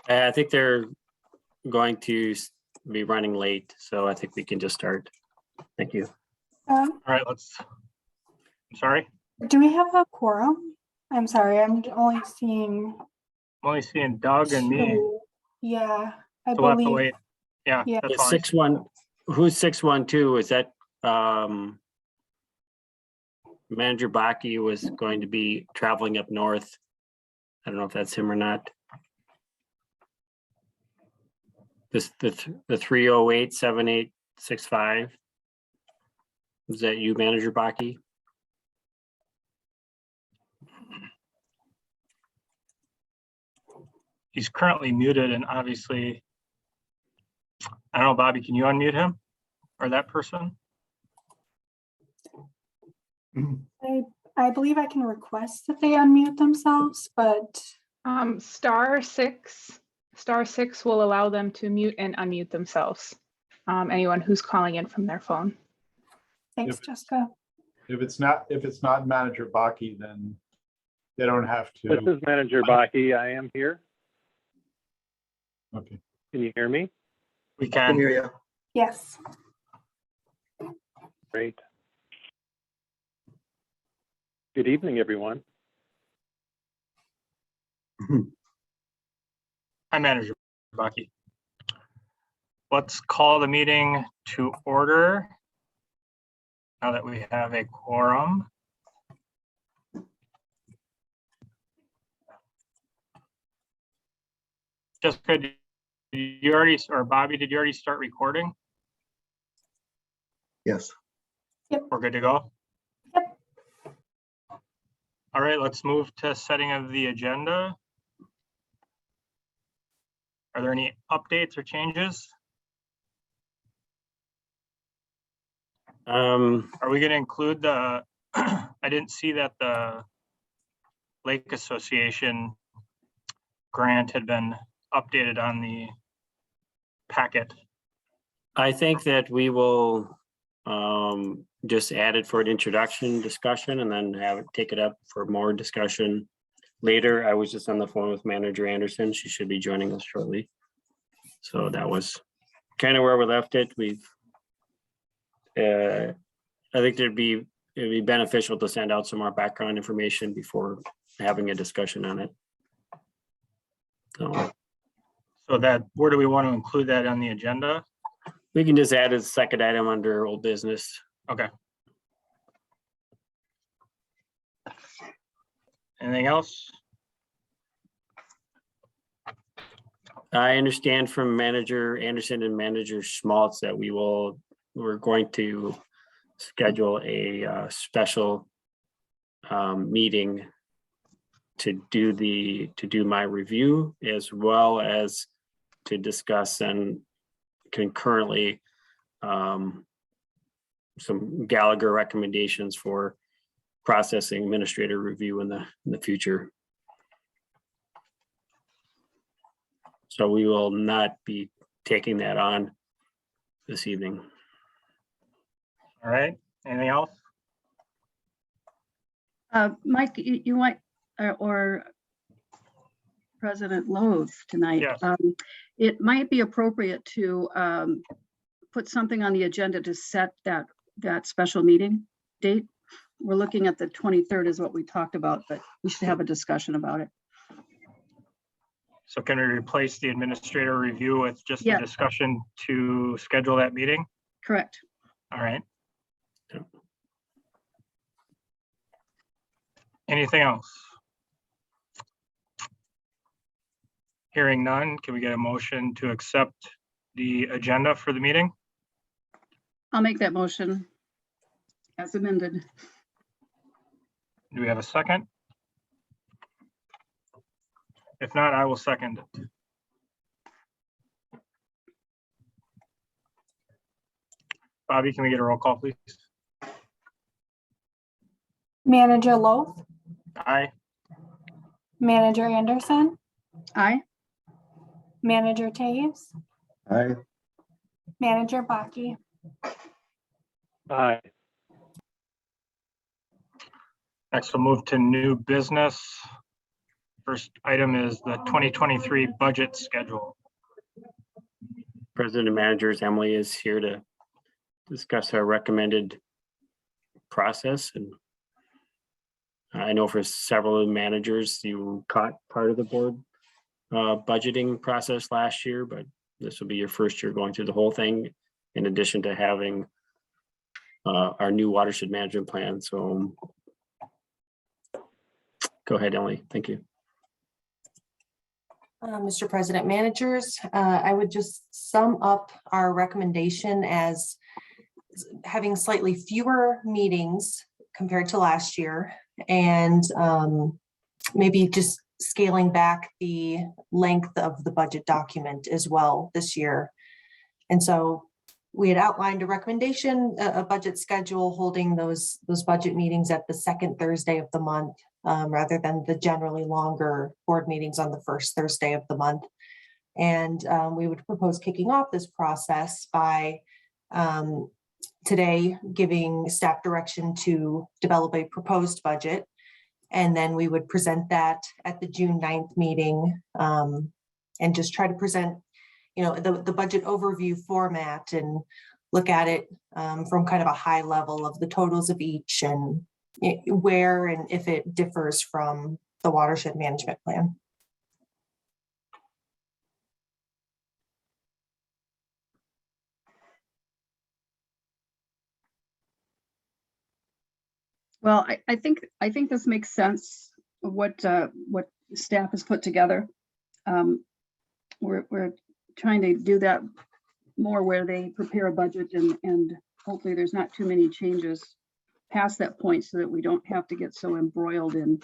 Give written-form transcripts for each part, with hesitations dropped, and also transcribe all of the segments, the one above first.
I think they're going to be running late, so I think we can just start. Thank you. All right, I'm sorry. Do we have a quorum? I'm sorry, I'm only seeing. I'm only seeing Doug and me. two. Yeah, I So we'll have to believe. wait. Yeah, Yeah. that's The fine. 6-1, who's 612? Is that Manager Baki was going to be traveling up north. I don't know if that's him or not. This the 308-7865. Is that you, Manager Baki? He's currently muted and obviously, I don't know, Bobby, can you unmute him or that person? I believe I can request that they unmute themselves, but *6 will allow them to mute and unmute themselves. Anyone who's calling in from their phone. thanks, Jessica. If it's not Manager Baki, then they don't have to. This is Manager Baki. I am here. Okay. Can you hear me? We can. hear you. Yes. Great. Good evening, everyone. Hi, Manager Baki. Let's call the meeting to order now that we have a quorum. Jessica, did you already, or Bobby, did you already start recording? Yes. We're good to go? Yep. All right, let's move to setting of the agenda. Are there any updates or changes? Are we going to include the, I didn't see that the Lake Association grant had been updated on the packet. I think that we will just add it for an introduction discussion and then take it up for more discussion later. I was just on the phone with Manager Anderson. She should be joining us shortly. So that was kind of where we left it. I think it'd be beneficial to send out some more background information before having a discussion on it. So that, where do we want to include that on the agenda? we can just add a second item under old business. Okay. Anything else? I understand from Manager Anderson and Manager Schmaltz that we're going to schedule a special meeting to do my review, as well as to discuss and concurrently some Gallagher recommendations for processing administrator review in the future. So we will not be taking that on this evening. All right, anything else? Mike, you might, or President Lowe tonight. Yes. It might be appropriate to put something on the agenda to set that special meeting date. We're looking at the 23rd is what we talked about, but we should have a discussion about it. So can we replace the administrator review with just Yeah. a discussion to schedule that meeting? Correct. All right. Anything else? Hearing none, can we get a motion to accept the agenda for the meeting? I'll make that motion as amended. Do we have a second? If not, I will second it. Bobby, can we get a roll call, please? Manager Lowe, Aye. Manager Anderson, Aye. Manager Taves, Aye. Manager Baki. Aye. Next, we'll move to new business. First item is the 2023 budget schedule. President and Managers Emily is here to discuss our recommended process. And I know for several managers, you caught part of the board budgeting process last year, but this will be your first year going through the whole thing, in addition to having our new watershed management plan. So go ahead, Emily. Thank you. Mr. President, managers, I would just sum up our recommendation as having slightly fewer meetings compared to last year, and maybe just scaling back the length of the budget document as well this year. And so we had outlined a recommendation, a budget schedule, holding those budget meetings at the second Thursday of the month, rather than the generally longer board meetings on the first Thursday of the month. And we would propose kicking off this process by today giving staff direction to develop a proposed budget. And then we would present that at the June 9th meeting, and just try to present, you know, the budget overview format and look at it from kind of a high level of the totals of each and where and if it differs from the watershed management plan. Well, I think this makes sense, what staff has put together. We're trying to do that more where they prepare a budget and hopefully there's not too many changes past that point so that we don't have to get so embroiled in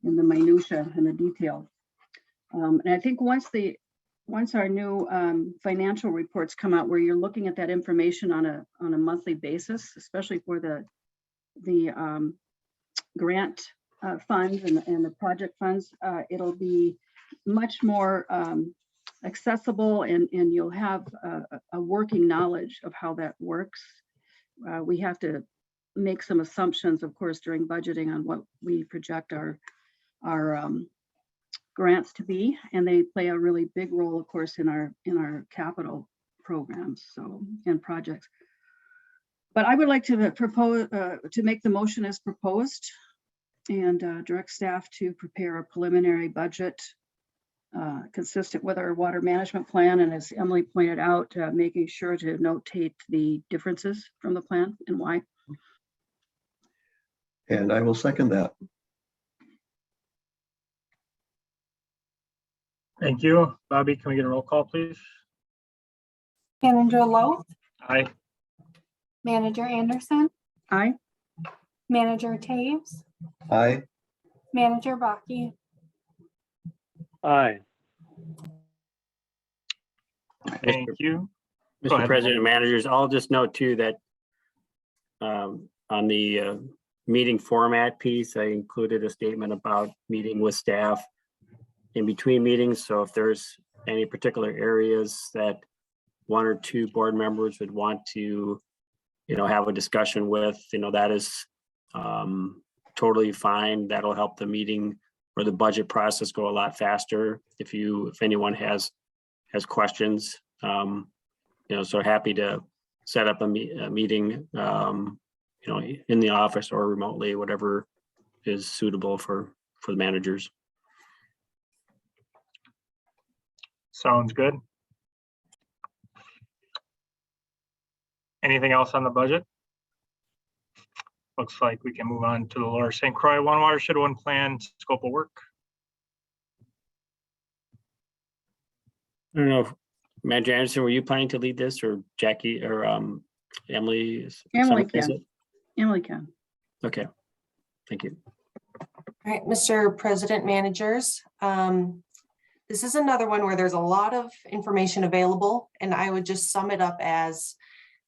the minutia and the detail. And I think once our new financial reports come out, where you're looking at that information on a monthly basis, especially for the grant funds and the project funds, it'll be much more accessible, and you'll have a working knowledge of how that works. We have to make some assumptions, of course, during budgeting on what we project our grants to be, and they play a really big role, of course, in our capital programs, so, and projects. But I would like to propose to make the motion as proposed and direct staff to prepare a preliminary budget consistent with our water management plan, and as Emily pointed out, making sure to notate the differences from the plan and why. And I will second that. Thank you. Bobby, can we get a roll call, please? Manager Lowe, Aye. Manager Anderson, Aye. Manager Taves, Aye. Manager Baki. Aye. Thank you. Go Mr. ahead. President and Managers, I'll just note too that on the meeting format piece, I included a statement about meeting with staff in between meetings. So if there's any particular areas that one or two board members would want to, you know, have a discussion with, you know, that is totally fine. That'll help the meeting or the budget process go a lot faster if anyone has questions. You know, so happy to set up a meeting, you know, in the office or remotely, whatever is suitable for the managers. Sounds good. Anything else on the budget? Looks like we can move on to the Lower St. Croix One Watershed One Plan scope of work. I don't know if Manager Anderson, were you planning to lead this, or Jackie or Emily? Emily can. Emily can. Okay, thank you. All right, Mr. President, managers. This is another one where there's a lot of information available, and I would just sum it up as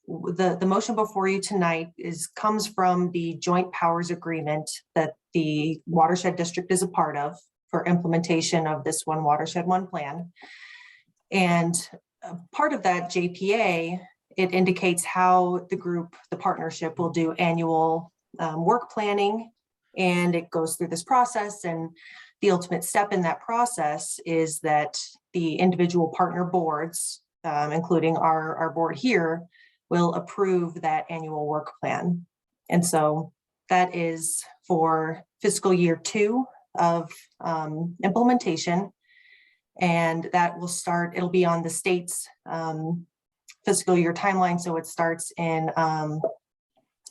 the motion before you tonight comes from the joint powers agreement that the watershed district is a part of for implementation of this One Watershed One Plan. And part of that JPA, it indicates how the partnership will do annual work planning, and it goes through this process, and the ultimate step in that process is that the individual partner boards, including our board here, will approve that annual work plan. And so that is for fiscal year 2 of implementation. And that will start, it'll be on the state's fiscal year timeline. So it starts in, I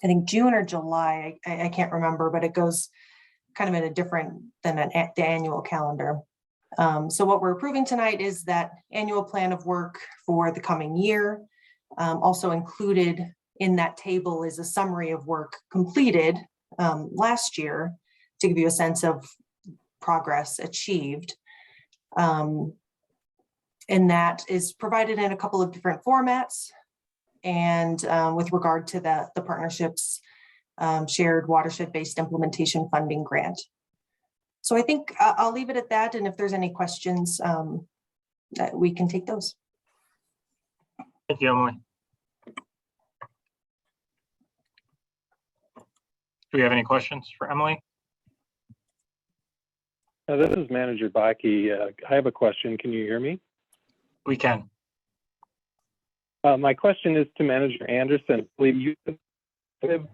think June or July, I can't remember, but it goes kind of in a different than the annual calendar. So what we're approving tonight is that annual plan of work for the coming year. Also included in that table is a summary of work completed last year to give you a sense of progress achieved. And that is provided in a couple of different formats. And with regard to the partnerships, shared watershed-based implementation funding grant. So I think I'll leave it at that. And if there's any questions, we can take those. Thank you, Emily. Do we have any questions for Emily? This is Manager Baki. I have a question. Can you hear me? We can. My question is to Manager Anderson. I believe you live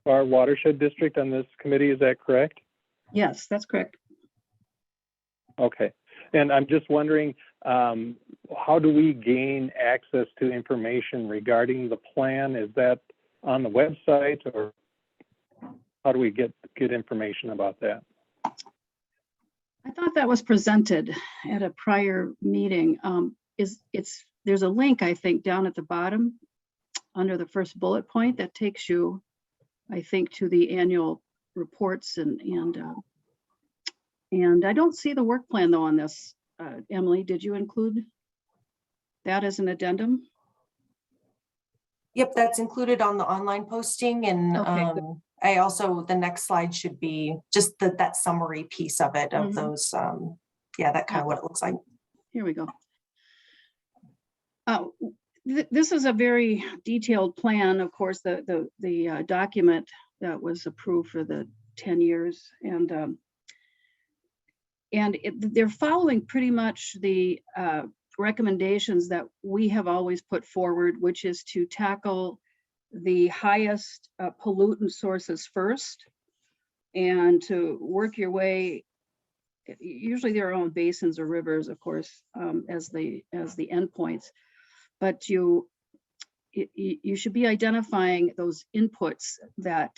our watershed district on this committee. Is that correct? Yes, that's correct. Okay. And I'm just wondering, how do we gain access to information regarding the plan? Is that on the website, or how do we get information about that? I thought that was presented at a prior meeting. There's a link, I think, down at the bottom under the first bullet point that takes you, I think, to the annual reports and I don't see the work plan though on this. Emily, did you include that as an addendum? Yep, that's included on the online posting. And Okay, good. I also, the next slide should be just that summary piece of it, of those, yeah, that kind of what it looks like. Here we go. This is a very detailed plan, of course, the document that was approved for the 10 years. And they're following pretty much the recommendations that we have always put forward, which is to tackle the highest pollutant sources first and to work your way. Usually there are own basins or rivers, of course, as the endpoints, but you should be identifying those inputs that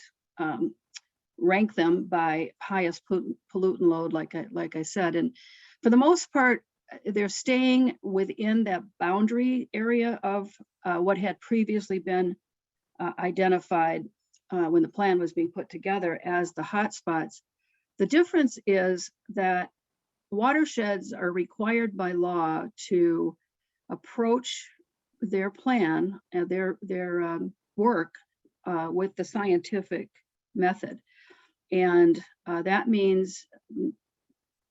rank them by highest pollutant load, like I said. And for the most part, they're staying within that boundary area of what had previously been identified when the plan was being put together as the hotspots. The difference is that watersheds are required by law to approach their plan and their work with the scientific method. And that means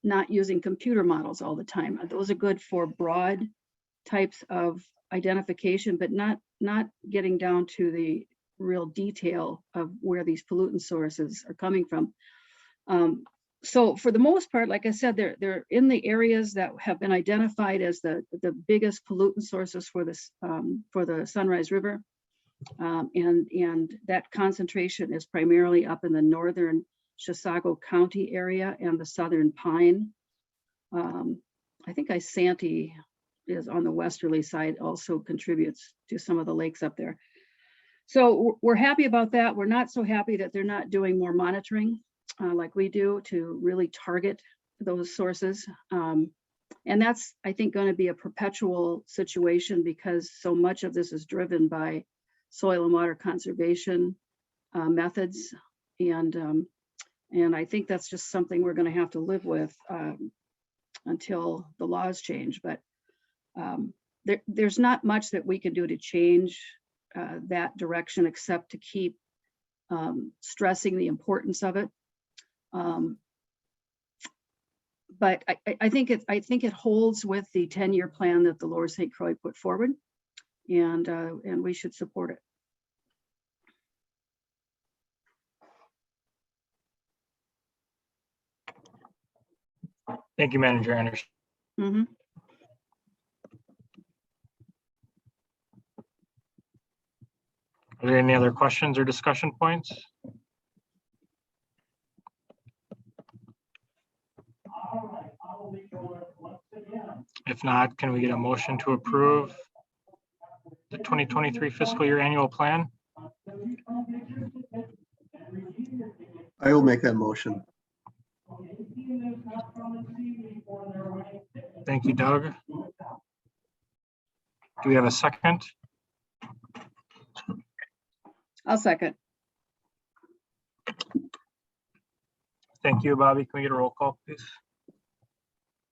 not using computer models all the time. Those are good for broad types of identification, but not getting down to the real detail of where these pollutant sources are coming from. So for the most part, like I said, they're in the areas that have been identified as the biggest pollutant sources for the Sunrise River. And that concentration is primarily up in the northern Chisago County area and the southern Pine. I think Isanti is on the westerly side, also contributes to some of the lakes up there. So we're happy about that. We're not so happy that they're not doing more monitoring like we do to really target those sources. And that's, I think, going to be a perpetual situation because so much of this is driven by soil and water conservation methods. And I think that's just something we're going to have to live with until the laws change. But there's not much that we can do to change that direction except to keep stressing the importance of it. But I think it holds with the 10-year plan that the Lower St. Croix put forward, and we should support it. Thank you, Manager Anderson. Mhm. Are there any other questions or discussion points? If not, can we get a motion to approve the 2023 fiscal year annual plan? I will make that motion. Thank you, Doug. Do we have a second? I'll second. Thank you, Bobby. Can we get a roll call, please?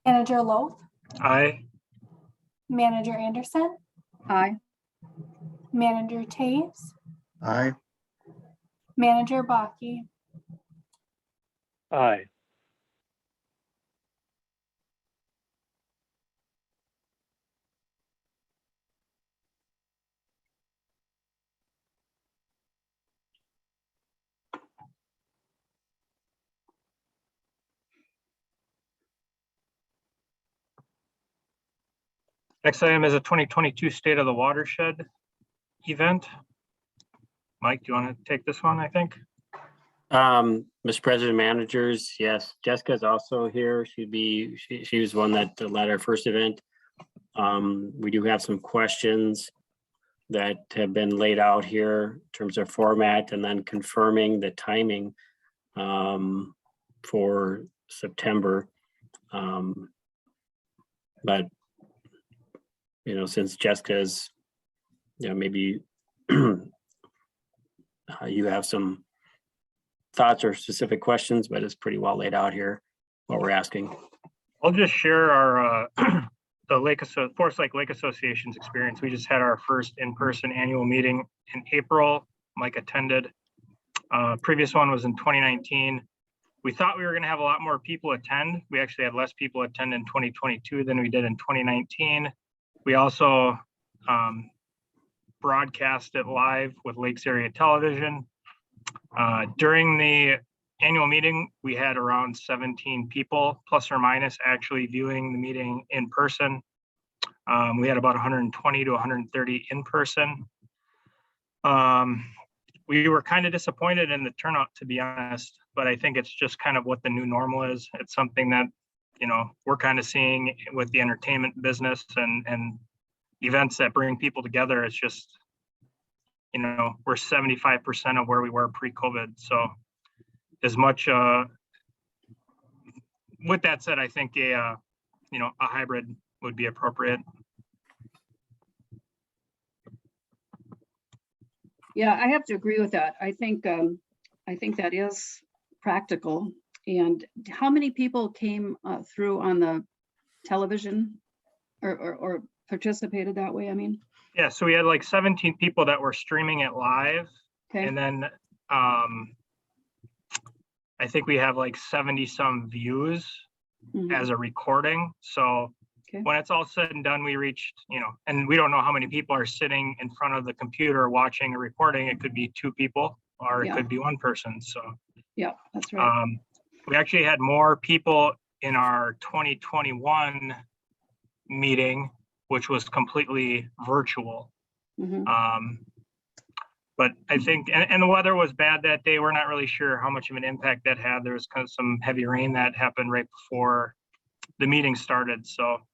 Manager Loth, Aye. Manager Anderson, Aye. Manager Taves, Aye. Manager Baki, Aye. Next item is a 2022 State of the Watershed event. Mike, do you want to take this one, I think? Mr. President, managers, yes, Jessica's also here. She was one that led our first event. We do have some questions that have been laid out here in terms of format and then confirming the timing for September. But since Jessica's, maybe you have some thoughts or specific questions, but it's pretty well laid out here, what we're asking. I'll just share our the Forest Lake Lake Association's experience. We just had our first in-person annual meeting in April. Mike attended. Previous one was in 2019. We thought we were going to have a lot more people attend. We actually had less people attend in 2022 than we did in 2019. We also broadcast it live with Lakes Area Television. During the annual meeting, we had around 17 people, plus or minus, actually viewing the meeting in person. We had about 120 to 130 in person. We were kind of disappointed in the turnout, to be honest, but I think it's just kind of what the new normal is. It's something that, we're kind of seeing with the entertainment business and events that bring people together. It's just, we're 75% of where we were pre-COVID. So as much, with that said, I think a hybrid would be appropriate. Yeah, I have to agree with that. I think that is practical. And how many people came through on the television or participated that way? I mean, Yeah, so we had like 17 people that were streaming it live. okay. And then I think we have like 70 some views Mhm. as a recording. So Okay. when it's all said and done, we reached, and we don't know how many people are sitting in front of the computer watching a recording. It could be 2 people or it Yeah. could be 1 person. So Yeah, that's right. we actually had more people in our 2021 meeting, which was completely virtual. Mhm. But I think, and the weather was bad that day. We're not really sure how much of an impact that had. There was kind of some heavy rain that happened right before the meeting started. So,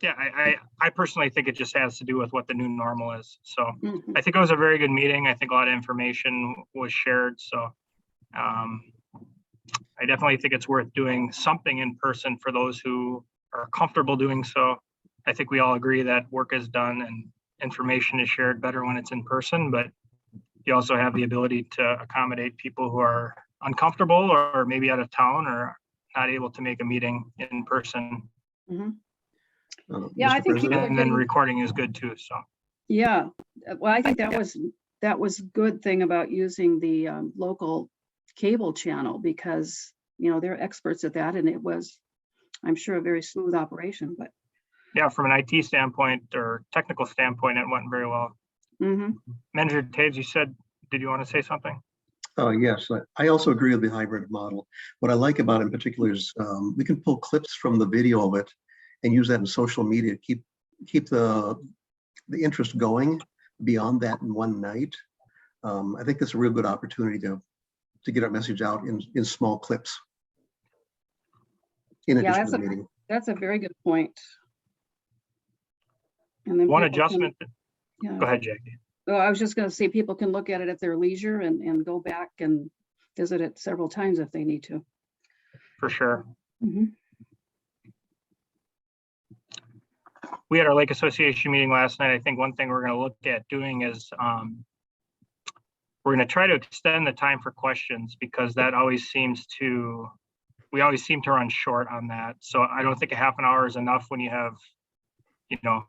yeah, I personally think it just has to do with what the new normal is. So Mhm. I think it was a very good meeting. I think a lot of information was shared. So I definitely think it's worth doing something in person for those who are comfortable doing so. I think we all agree that work is done and information is shared better when it's in person, but you also have the ability to accommodate people who are uncomfortable or maybe out of town or not able to make a meeting in person. Mhm. Yeah, I Mr. think people President, And then getting- recording is good too, so. Yeah, well, I think that was good thing about using the local cable channel because, they're experts at that and it was, I'm sure, a very smooth operation, but. Yeah, from an IT standpoint or technical standpoint, it went very well. Mhm. Manager Taves, you said, did you want to say something? Yes, I also agree with the hybrid model. What I like about it in particular is we can pull clips from the video of it and use that in social media, keep the interest going beyond that in one night. I think that's a real good opportunity to get our message out in small clips. In Yeah, addition to the meeting. That's a very good point. And then One people can- adjustment, Yeah. go ahead, Jackie. Oh, I was just gonna say, people can look at it at their leisure and go back and visit it several times if they need to. For sure. Mhm. We had our Lake Association meeting last night. I think one thing we're going to look at doing is we're going to try to extend the time for questions, because that always seems to, we always seem to run short on that. So I don't think a half an hour is enough when you have, you know,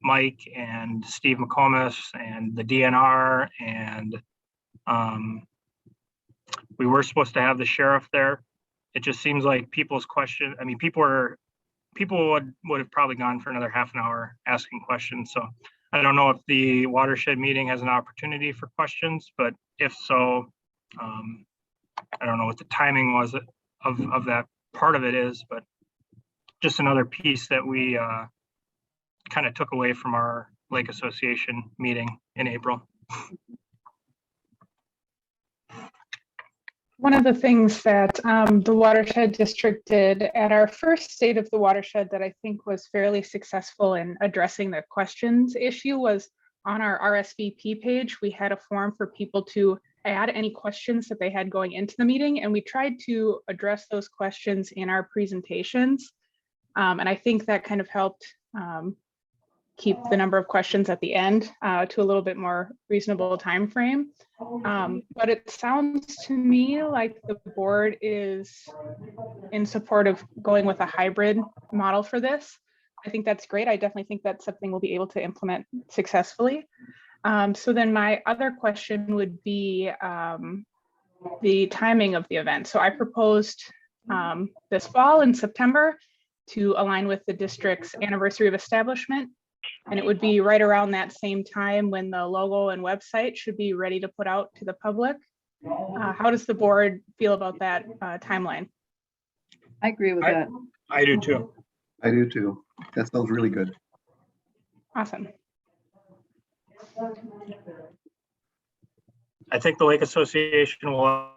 Mike and Steve McComas and the DNR, and we were supposed to have the sheriff there. It just seems like people's question, I mean, people would have probably gone for another half an hour asking questions. So I don't know if the watershed meeting has an opportunity for questions, but if so, I don't know what the timing was of that part of it is, but just another piece that we kind of took away from our Lake Association meeting in April. One of the things that the Watershed District did at our first State of the Watershed that I think was fairly successful in addressing the questions issue was on our RSVP page. We had a form for people to add any questions that they had going into the meeting, and we tried to address those questions in our presentations. And I think that kind of helped keep the number of questions at the end to a little bit more reasonable time frame. But it sounds to me like the board is in support of going with a hybrid model for this. I think that's great. I definitely think that's something we'll be able to implement successfully. So then my other question would be the timing of the event. So I proposed this fall in September to align with the district's anniversary of establishment. And it would be right around that same time when the logo and website should be ready to put out to the public. How does the board feel about that timeline? I agree with that. I do too. I do too. That sounds really good. Awesome. I think the Lake Association will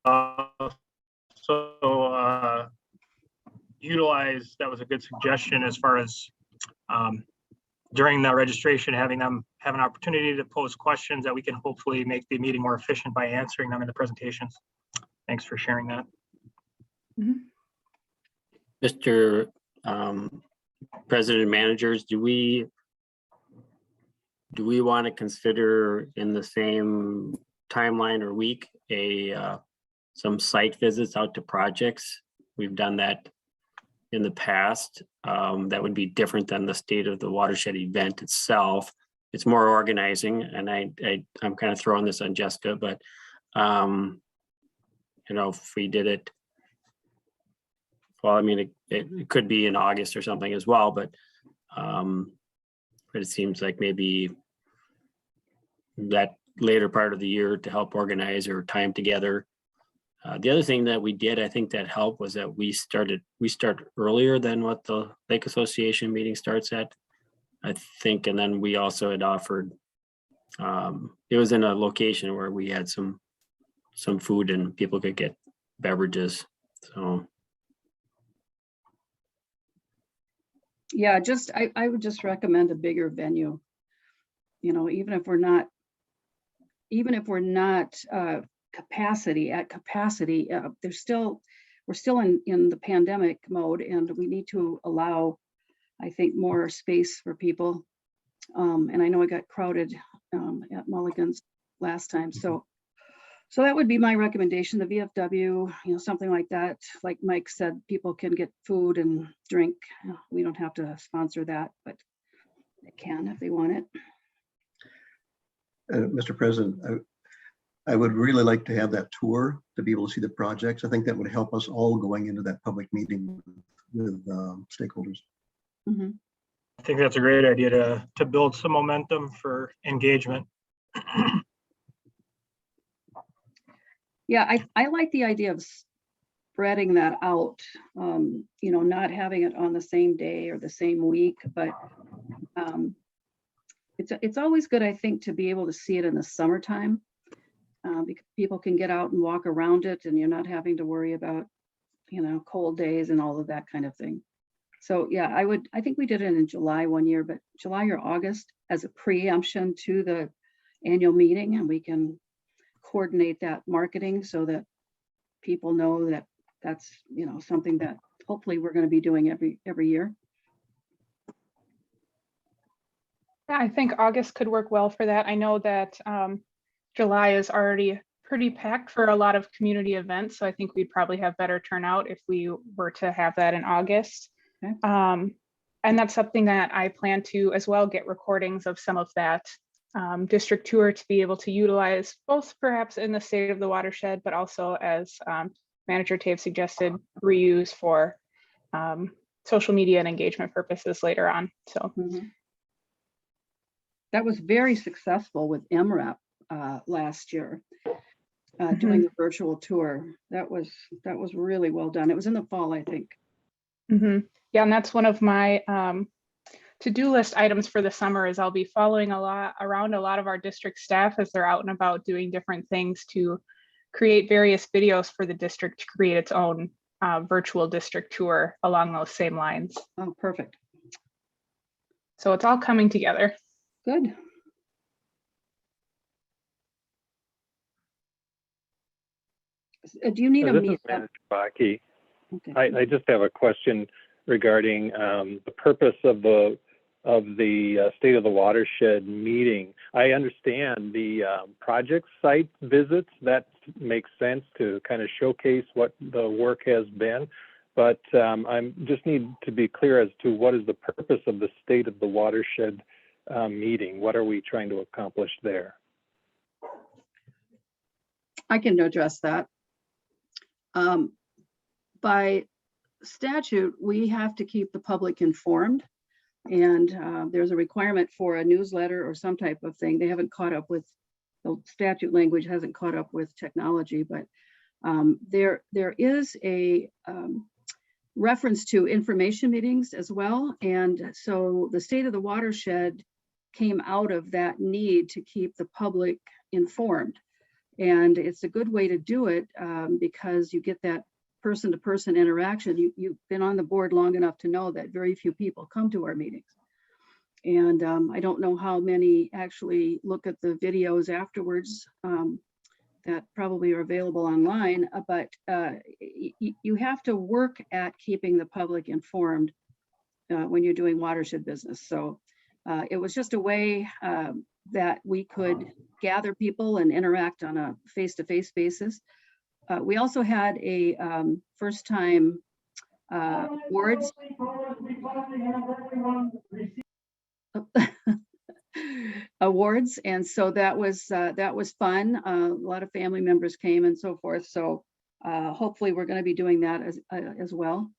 also utilize, that was a good suggestion as far as during the registration, having them have an opportunity to pose questions that we can hopefully make the meeting more efficient by answering them in the presentations. Thanks for sharing that. Mr. President and managers, do we want to consider in the same timeline or week some site visits out to projects? We've done that in the past. That would be different than the State of the Watershed event itself. It's more organizing, and I'm kind of throwing this on Jessica, but you know, if we did it, well, I mean, it could be in August or something as well, but it seems like maybe that later part of the year to help organize or time together. The other thing that we did, I think that helped, was that we start earlier than what the Lake Association meeting starts at, I think. And then we also had offered, it was in a location where we had some food and people could get beverages. So. Yeah, I would just recommend a bigger venue. You know, even if we're not at capacity, we're still in the pandemic mode, and we need to allow, I think, more space for people. And I know it got crowded at Mulligan's last time, so that would be my recommendation. The VFW, you know, something like that. Like Mike said, people can get food and drink. We don't have to sponsor that, but they can if they want it. Mr. President, I would really like to have that tour to be able to see the projects. I think that would help us all going into that public meeting with stakeholders. Mm-hmm. I think that's a great idea to build some momentum for engagement. Yeah, I like the idea of spreading that out, not having it on the same day or the same week, but it's always good, I think, to be able to see it in the summertime. Because people can get out and walk around it and you're not having to worry about, cold days and all of that kind of thing. So yeah, I think we did it in July one year, but July or August as a preemption to the annual meeting, and we can coordinate that marketing so that people know that that's, something that hopefully we're going to be doing every year. Yeah, I think August could work well for that. I know that July is already pretty packed for a lot of community events, so I think we'd probably have better turnout if we were to have that in August. Okay. And that's something that I plan to as well get recordings of some of that district tour to be able to utilize both perhaps in the state of the watershed, but also as Manager Tave suggested, reuse for social media and engagement purposes later on. So that was very successful with MRAP last year, doing the virtual tour. That was really well done. It was in the fall, I think. Yeah, and that's one of my to-do list items for the summer is I'll be following around a lot of our district staff as they're out and about doing different things to create various videos for the district to create its own virtual district tour along those same lines. Oh, perfect. So it's all coming together. Good. Do you need a This is meetup? Manager Baki. Okay. I just have a question regarding the purpose of the State of the Watershed meeting. I understand the project site visits. That makes sense to kind of showcase what the work has been. But I just need to be clear as to what is the purpose of the State of the Watershed meeting. What are we trying to accomplish there? I can address that. By statute, we have to keep the public informed, and there's a requirement for a newsletter or some type of thing. They haven't caught up with, the statute language hasn't caught up with technology, but there is a reference to information meetings as well. And so the State of the Watershed came out of that need to keep the public informed. And it's a good way to do it because you get that person-to-person interaction. You've been on the board long enough to know that very few people come to our meetings. And I don't know how many actually look at the videos afterwards that probably are available online, but you have to work at keeping the public informed when you're doing watershed business. So it was just a way that we could gather people and interact on a face-to-face basis. We also had a first-time awards. Awards, and so that was fun. A lot of family members came and so forth. So hopefully we're going to be doing that as well.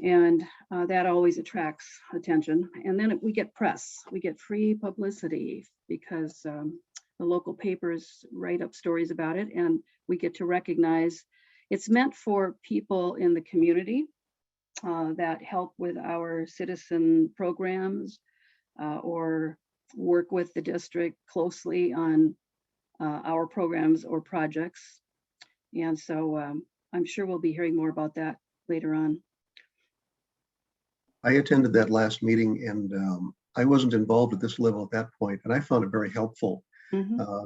And that always attracts attention. And then we get press. We get free publicity because the local papers write up stories about it, and we get to recognize. It's meant for people in the community that help with our citizen programs or work with the district closely on our programs or projects. And so I'm sure we'll be hearing more about that later on. I attended that last meeting, and I wasn't involved at this level at that point, and I found it very helpful.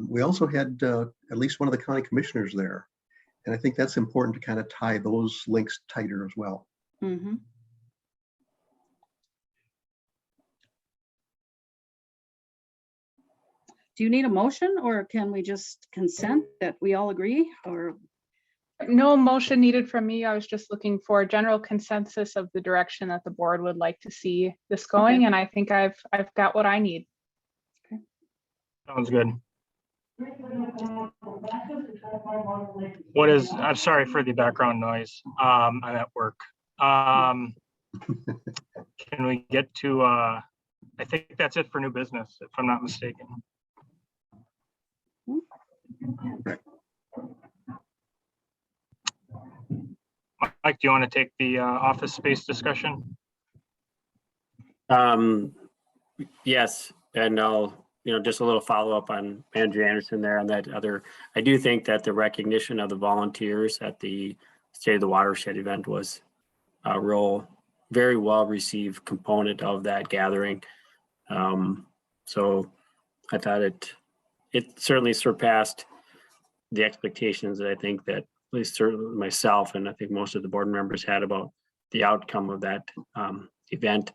We also had at least one of the county commissioners there, and I think that's important to kind of tie those links tighter as well. Do you need a motion, or can we just consent that we all agree? Or no motion needed from me. I was just looking for a general consensus of the direction that the board would like to see this going. Okay. And I think I've got what I need. Sounds good. I'm sorry for the background noise. I'm at work. Can we get to, I think that's it for new business, if I'm not mistaken. Mike, do you want to take the office space discussion? Yes, and I'll, just a little follow-up on Manager Anderson there on that other. I do think that the recognition of the volunteers at the State of the Watershed event was a very well-received component of that gathering. So I thought it certainly surpassed the expectations that I think that at least certainly myself and I think most of the board members had about the outcome of that event.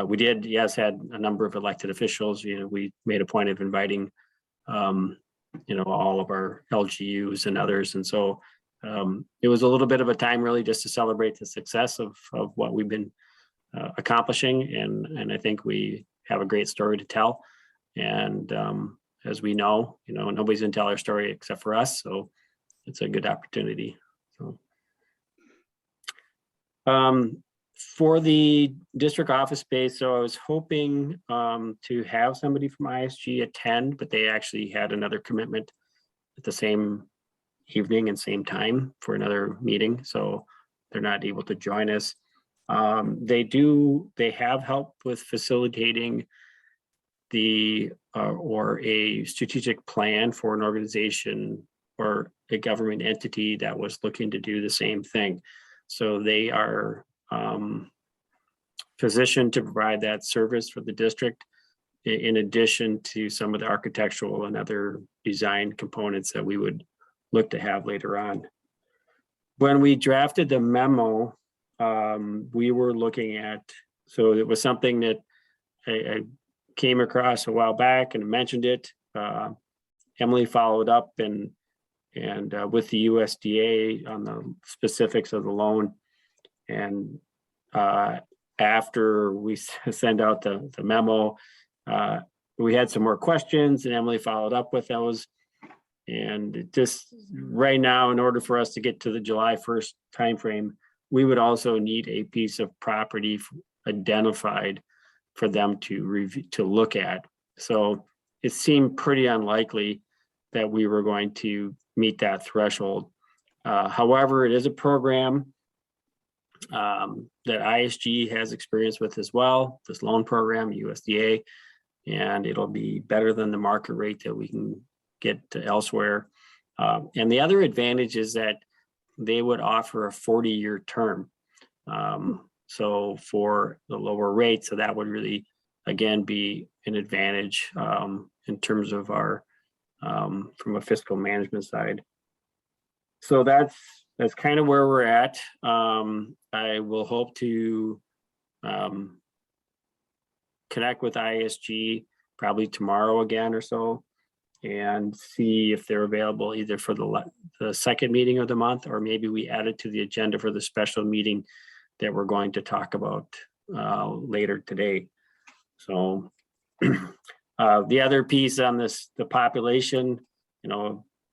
We did, yes, had a number of elected officials. We made a point of inviting, all of our LGUs and others. And so it was a little bit of a time really just to celebrate the success of what we've been accomplishing. And I think we have a great story to tell. And as we know, nobody's gonna tell our story except for us. So it's a good opportunity. So for the district office space, so I was hoping to have somebody from ISG attend, but they actually had another commitment at the same evening and same time for another meeting. So they're not able to join us. They have helped with facilitating or a strategic plan for an organization or a government entity that was looking to do the same thing. So they are positioned to provide that service for the district in addition to some of the architectural and other design components that we would look to have later on. When we drafted the memo, we were looking at, so it was something that I came across a while back and mentioned it. Emily followed up and with the USDA on the specifics of the loan. And after we send out the memo, we had some more questions and Emily followed up with those. And just right now, in order for us to get to the July 1st timeframe, we would also need a piece of property identified for them to review, to look at. So it seemed pretty unlikely that we were going to meet that threshold. However, it is a program that ISG has experience with as well, this loan program, USDA, and it'll be better than the market rate that we can get elsewhere. And the other advantage is that they would offer a 40-year term. So for the lower rate, so that would really, again, be an advantage in terms of our, from a fiscal management side. So that's kind of where we're at. I will hope to connect with ISG probably tomorrow again or so and see if they're available either for the second meeting of the month, or maybe we add it to the agenda for the special meeting that we're going to talk about later today. So the other piece on this, the population,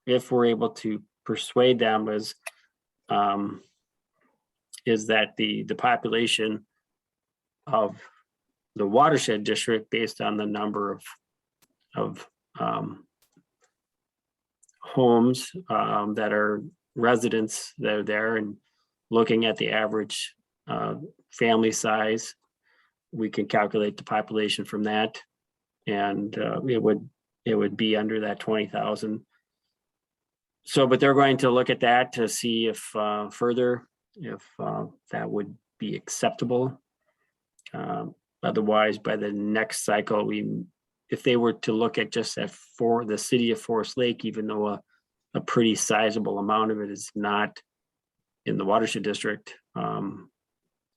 if we're able to persuade them is that the population of the watershed district, based on the number of homes that are residents that are there, and looking at the average family size, we can calculate the population from that, and it would be under that 20,000. So, but they're going to look at that to see if further, if that would be acceptable. Otherwise, by the next cycle, if they were to look at just that for the city of Forest Lake, even though a pretty sizable amount of it is not in the watershed district, I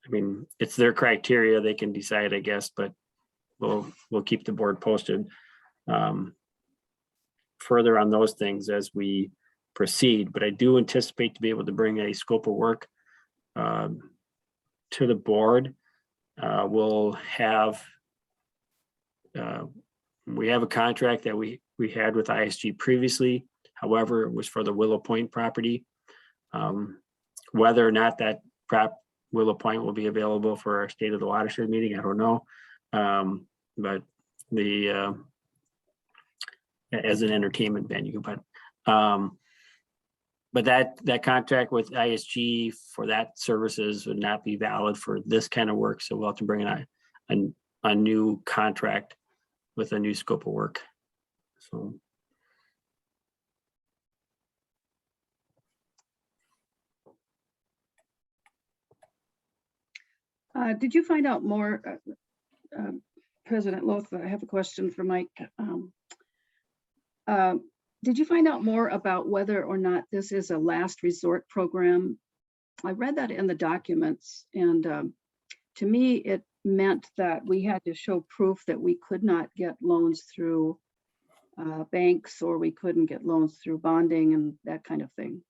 mean, it's their criteria, they can decide, I guess, but we'll keep the board posted further on those things as we proceed. But I do anticipate to be able to bring a scope of work to the board. We'll have we have a contract that we had with ISG previously. However, it was for the Willow Point property. Whether or not that Willow Point will be available for our State of the Watershed meeting, I don't know. But as an entertainment venue, but But that contract with ISG for that services would not be valid for this kind of work. So we'll have to bring in a new contract with a new scope of work. So. Did you find out more, President Loth, I have a question for Mike. Did you find out more about whether or not this is a last resort program? I read that in the documents, and to me, it meant that we had to show proof that we could not get loans through banks, or we couldn't get loans through bonding and that kind of thing.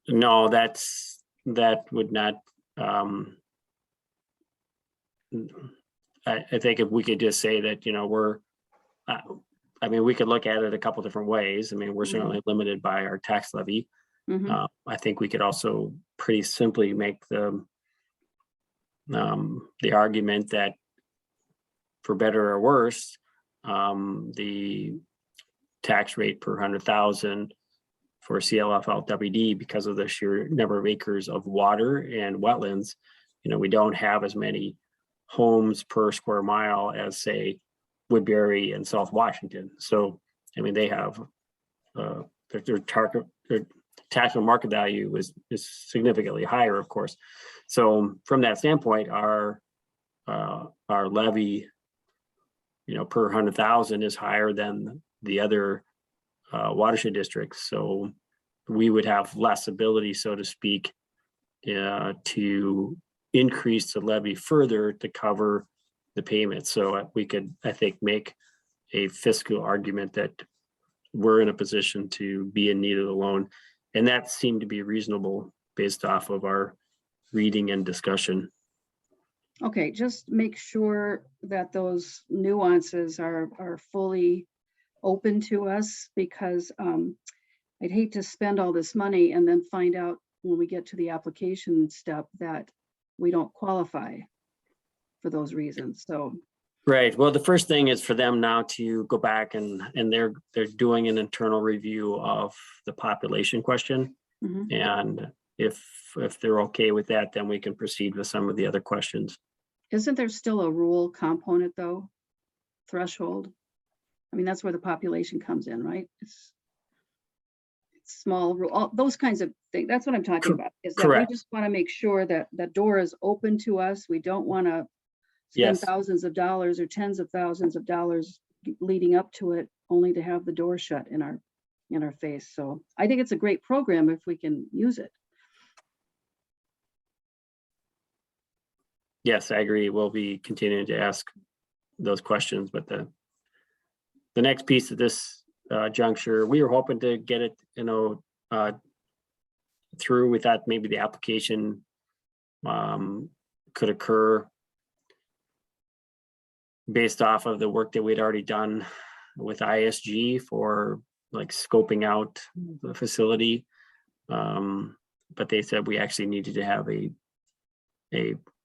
No, that would not. I think if we could just say that, we're, I mean, we could look at it a couple different ways. I mean, we're certainly limited by our tax levy. Mhm. I think we could also pretty simply make the argument that, for better or worse, the tax rate per 100,000 for CLF-LWD, because of the sheer number of acres of water and wetlands, we don't have as many homes per square mile as, say, Woodbury and South Washington. So, I mean, they have their taxable market value is significantly higher, of course. So from that standpoint, our levy, per 100,000 is higher than the other watershed districts. So we would have less ability, so to speak, to increase the levy further to cover the payment. So we could, I think, make a fiscal argument that we're in a position to be in need of the loan. And that seemed to be reasonable based off of our reading and discussion. Okay, just make sure that those nuances are fully open to us, because I'd hate to spend all this money and then find out when we get to the application step that we don't qualify for those reasons. So. Right. Well, the first thing is for them now to go back and they're doing an internal review of the population question. Mhm. And if they're okay with that, then we can proceed with some of the other questions. Isn't there still a rural component though? Threshold? I mean, that's where the population comes in, right? It's small, all those kinds of things. That's what I'm talking about. Is that we Correct. just want to make sure that that door is open to us. We don't want to spend Yes. thousands of dollars or tens of thousands of dollars leading up to it, only to have the door shut in our face. So I think it's a great program if we can use it. Yes, I agree. We'll be continuing to ask those questions, but the next piece of this juncture, we were hoping to get it, through. We thought maybe the application could occur based off of the work that we'd already done with ISG for like scoping out the facility. But they said we actually needed to have a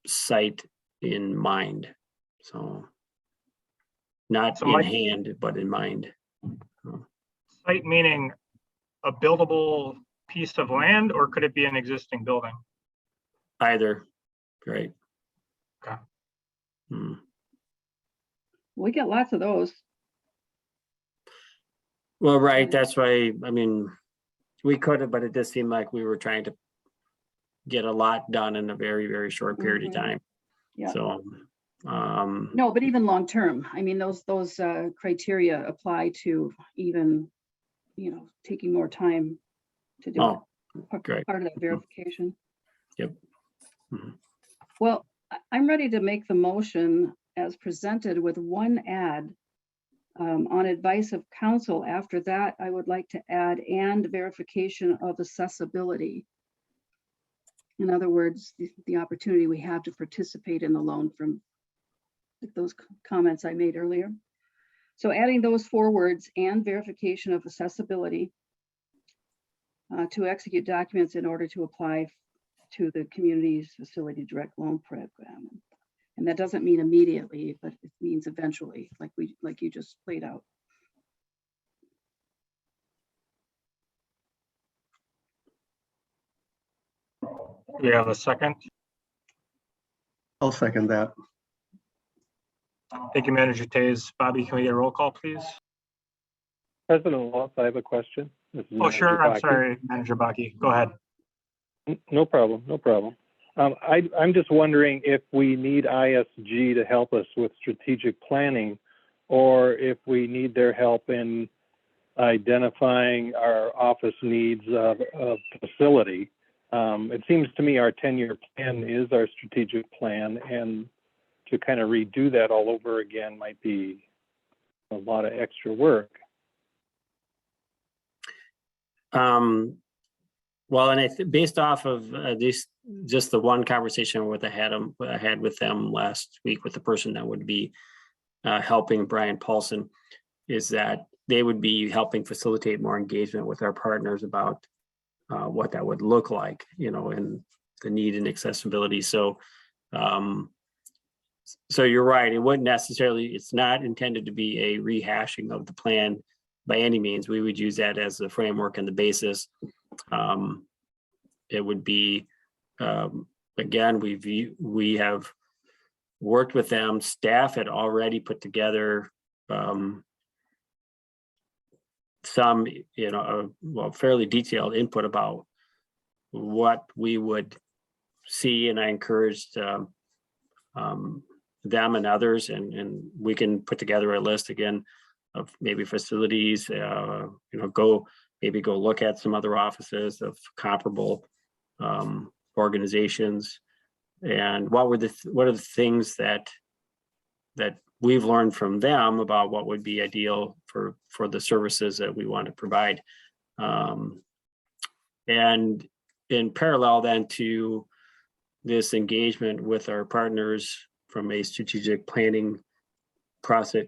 site in mind. So not So in Mike- hand, but in mind. Site meaning a buildable piece of land, or could it be an existing building? Either, right? Okay. Hmm. We get lots of those. Well, right, that's why, I mean, we could have, but it just seemed like we were trying to get a lot done in a very, very short period of Mhm. time. Yeah. So, No, but even long term, I mean, those criteria apply to even, taking more time to do oh, it. great. Part of that verification. Yep. Mhm. Well, I'm ready to make the motion as presented with one add. On advice of counsel. After that, I would like to add and verification of accessibility. In other words, the opportunity we have to participate in the loan from those comments I made earlier. So adding those 4 words and verification of accessibility to execute documents in order to apply to the community's facility direct loan program. And that doesn't mean immediately, but it means eventually, like you just laid out. we have a second? I'll second that. Thank you, Manager Tays. Bobby, can we get a roll call, please? President Waltz, I have a question. This is Oh, Manager sure. I'm Baki. sorry, Manager Baki. Go ahead. No problem, no problem. I'm just wondering if we need ISG to help us with strategic planning, or if we need their help in identifying our office needs of facility. It seems to me our 10-year plan is our strategic plan, and to kind of redo that all over again might be a lot of extra work. Well, and based off of just the one conversation I had with them last week with the person that would be helping Brian Paulson, is that they would be helping facilitate more engagement with our partners about what that would look like, and the need and accessibility. So, so you're right. It wouldn't necessarily. It's not intended to be a rehashing of the plan by any means. We would use that as the framework and the basis. It would be, again, we have worked with them. Staff had already put together some, well, fairly detailed input about what we would see, and I encouraged them and others, and we can put together a list again of maybe facilities, go look at some other offices of comparable organizations, and what are the things that we've learned from them about what would be ideal for the services that we want to provide. And in parallel then to this engagement with our partners from a strategic planning process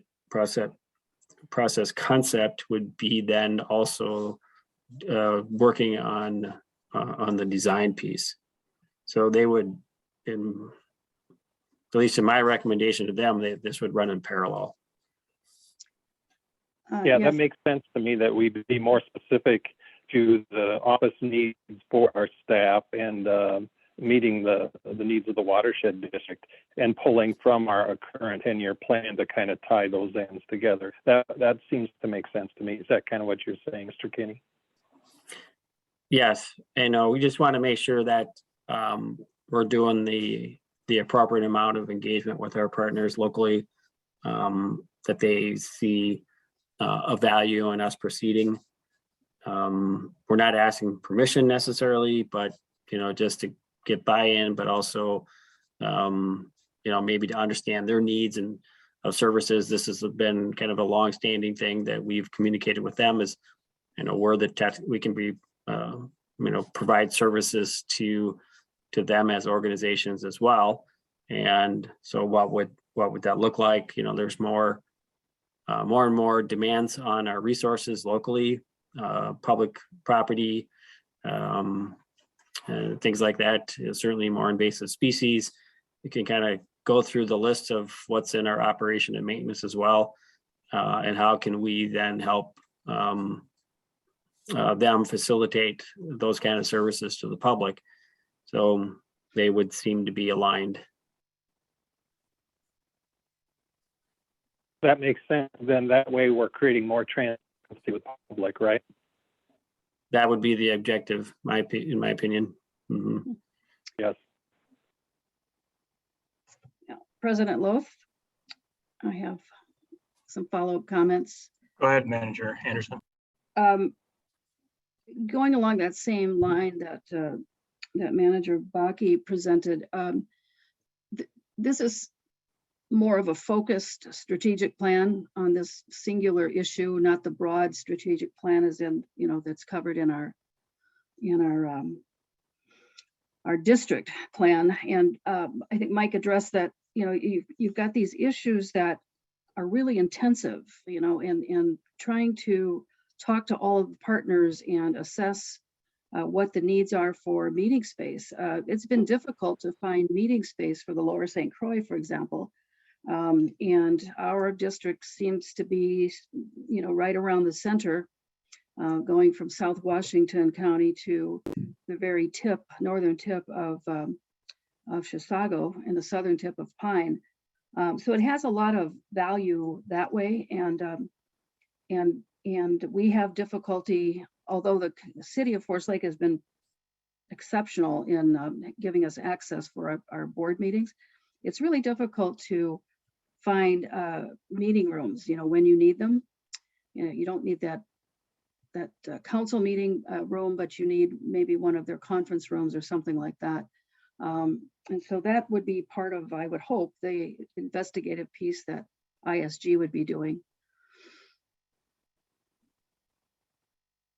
concept would be then also working on the design piece. So they would, at least in my recommendation to them, this would run in parallel. Yeah, Yes. that makes sense to me, that we be more specific to the office needs for our staff and meeting the needs of the watershed district, and pulling from our current 10-year plan to kind of tie those ends together. That seems to make sense to me. Is that kind of what you're saying, Mr. Kinney? Yes, and we just want to make sure that we're doing the appropriate amount of engagement with our partners locally, that they see a value in us proceeding. We're not asking permission necessarily, but just to get buy-in, but also maybe to understand their needs and of services. This has been kind of a long-standing thing that we've communicated with them, is where we can be provide services to them as organizations as well. And so what would that look like? There's more and more demands on our resources locally, public property, and things like that. Certainly more invasive species. We can kind of go through the list of what's in our operation and maintenance as well, and how can we then help them facilitate those kind of services to the public. So they would seem to be aligned. That makes sense. Then that way we're creating more transparency with the public, right? That would be the objective, in my opinion. Mhm. Yes. Yeah. President Loth, I have some follow-up comments. Go ahead, Manager Anderson. Going along that same line that Manager Baki presented, this is more of a focused strategic plan on this singular issue, not the broad strategic plan as in, that's covered in our district plan. And I think Mike addressed that, you've got these issues that are really intensive, and trying to talk to all of the partners and assess what the needs are for meeting space. It's been difficult to find meeting space for the Lower St. Croix, for example. And our district seems to be, right around the center. going from South Washington County to the very tip, northern tip of Chisago and the southern tip of Pine. So it has a lot of value that way, and we have difficulty, although the city of Forest Lake has been exceptional in giving us access for our board meetings. It's really difficult to find meeting rooms, when you need them. You don't need that council meeting room, but you need maybe one of their conference rooms or something like that. And so that would be part of, I would hope, the investigative piece that ISG would be doing.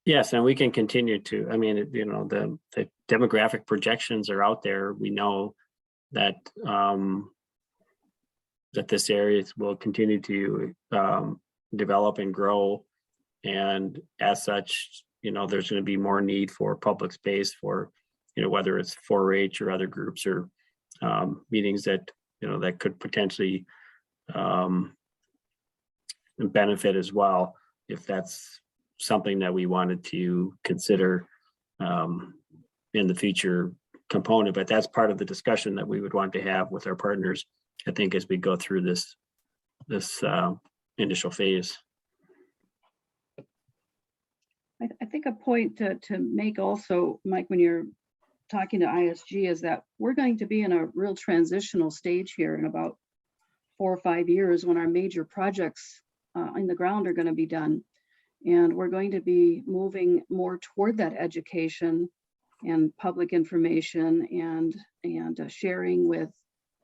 Yes, and we can continue to, I mean, the demographic projections are out there. We know that that this area will continue to develop and grow. And as such, there's going to be more need for public space for, whether it's 4-H or other groups or meetings that, that could potentially benefit as well, if that's something that we wanted to consider in the future component. But that's part of the discussion that we would want to have with our partners, I think, as we go through this initial phase. I think a point to make also, Mike, when you're talking to ISG, is that we're going to be in a real transitional stage here in about 4 or 5 years, when our major projects in the ground are going to be done. And we're going to be moving more toward that education and public information and sharing with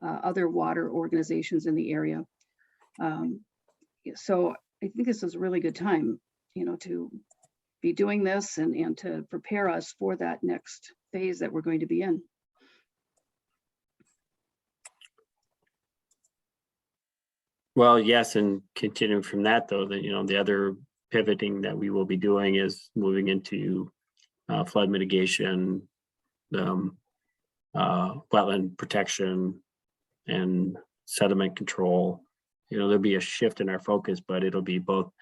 other water organizations in the area. So I think this is a really good time, to be doing this and to prepare us for that next phase that we're going to be in. Well, yes, and continuing from that, though, the other pivoting that we will be doing is moving into flood mitigation, wetland protection, and sediment control. There'll be a shift in our focus, but it'll be both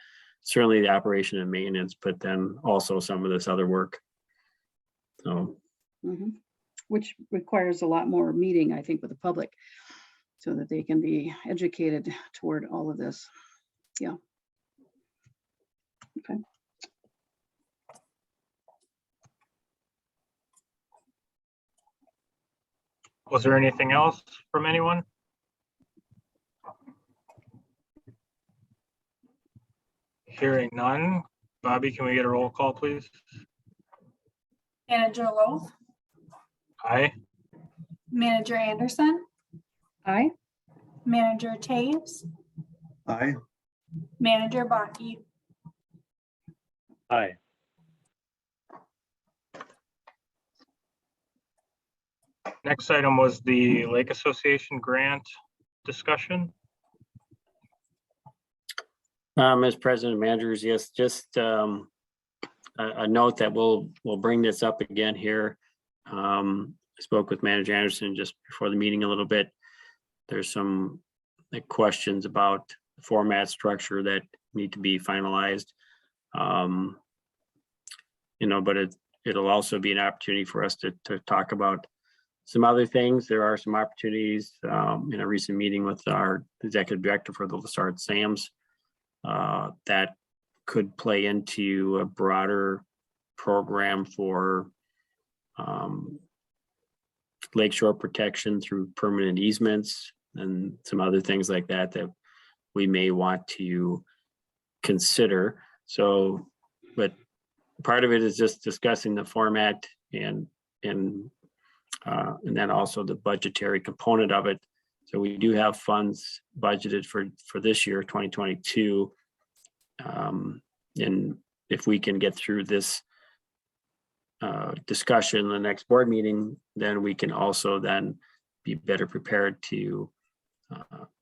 certainly the operation and maintenance, but then also some of this other work. So, which requires a lot more meeting, I think, with the public, so that they can be educated toward all of this. Yeah. Okay. Was there anything else from anyone? Hearing none. Bobby, can we get a roll call, please? Manager Loth, Aye. Manager Anderson, Aye. Manager Taves, Aye. Manager Baki. Aye. Next item was the Lake Association grant discussion. As President of Managers, yes, just a note that we'll bring this up again here. I spoke with Manager Anderson just before the meeting a little bit. There's some questions about the format structure that need to be finalized. But it'll also be an opportunity for us to talk about some other things. There are some opportunities in a recent meeting with our executive director for the Lessard SAMs that could play into a broader program for lakeshore protection through permanent easements and some other things like that that we may want to consider. So, but part of it is just discussing the format and then also the budgetary component of it. So we do have funds budgeted for this year, 2022. And if we can get through this discussion in the next board meeting, then we can also then be better prepared to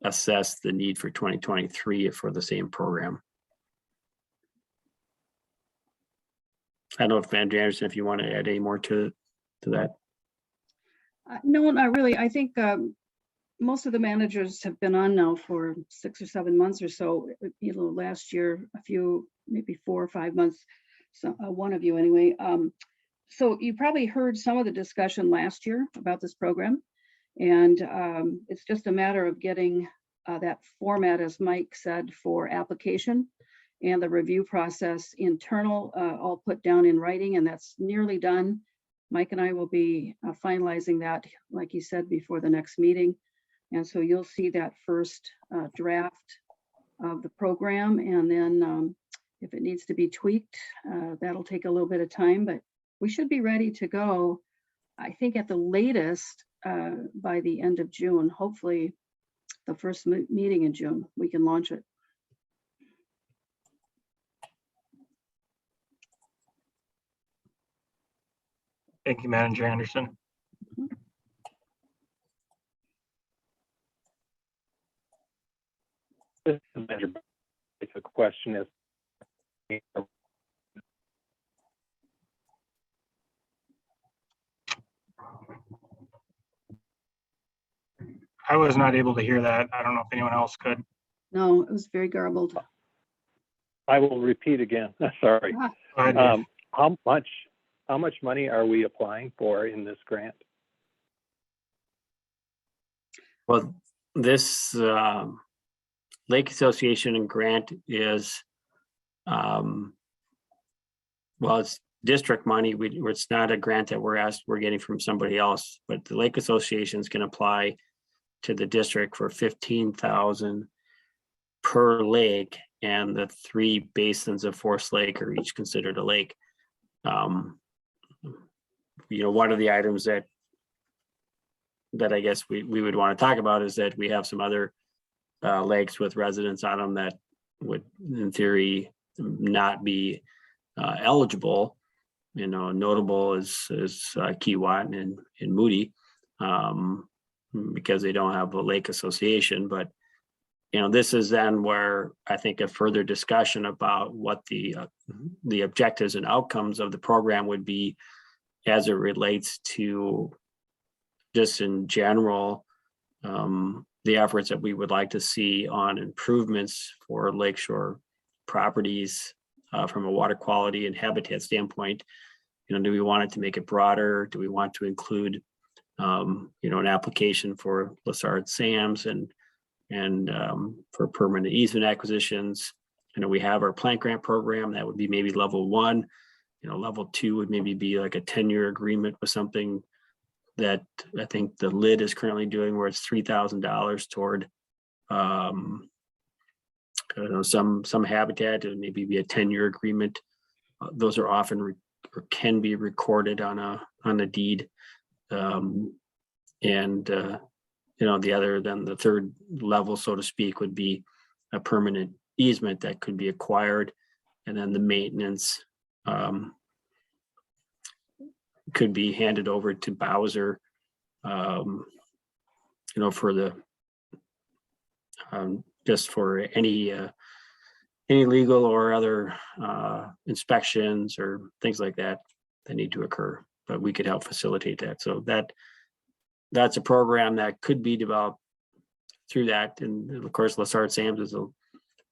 assess the need for 2023 for the same program. I don't know if Manager Anderson, if you want to add any more to that. No, not really. I think most of the managers have been on now for 6 or 7 months or so. Last year, a few, maybe 4 or 5 months. so, one of you anyway. So you probably heard some of the discussion last year about this program. And it's just a matter of getting that format, as Mike said, for application and the review process internal, all put down in writing, and that's nearly done. Mike and I will be finalizing that, like he said, before the next meeting. And so you'll see that first draft of the program. And then if it needs to be tweaked, that'll take a little bit of time, but we should be ready to go, I think at the latest, by the end of June. Hopefully the first meeting in June, we can launch it. Thank you, Manager Anderson. This is Manager. The question is, I was not able to hear that. I don't know if anyone else could. No, it was very garbled. I will repeat again. Sorry. Ah, Go ahead, Dave. How much money are we applying for in this grant? Well, this Lake Association and grant is, well, it's district money. It's not a grant that we're getting from somebody else, but the Lake Associations can apply to the district for 15,000 per lake, and the 3 basins of Forest Lake are each considered a lake. One of the items that I guess we would want to talk about is that we have some other lakes with residents on them that would, in theory, not be eligible. Notable is Keewat and Moody, because they don't have a lake association. But this is then where I think a further discussion about what the objectives and outcomes of the program would be as it relates to just in general, the efforts that we would like to see on improvements for lakeshore properties from a water quality and habitat standpoint. Do we want it to make it broader? Do we want to include, an application for Lessard Sams and for permanent easement acquisitions? We have our plant grant program that would be maybe level 1. Level 2 would maybe be like a 10-year agreement with something that I think the LID is currently doing, where it's $3,000 toward some habitat, and maybe be a 10-year agreement. Those are often or can be recorded on a deed. The third level, so to speak, would be a permanent easement that could be acquired, and then the maintenance could be handed over to Bowser, for the just for any legal or other inspections or things like that need to occur. But we could help facilitate that. So that's a program that could be developed through that. And of course, Lessard Sams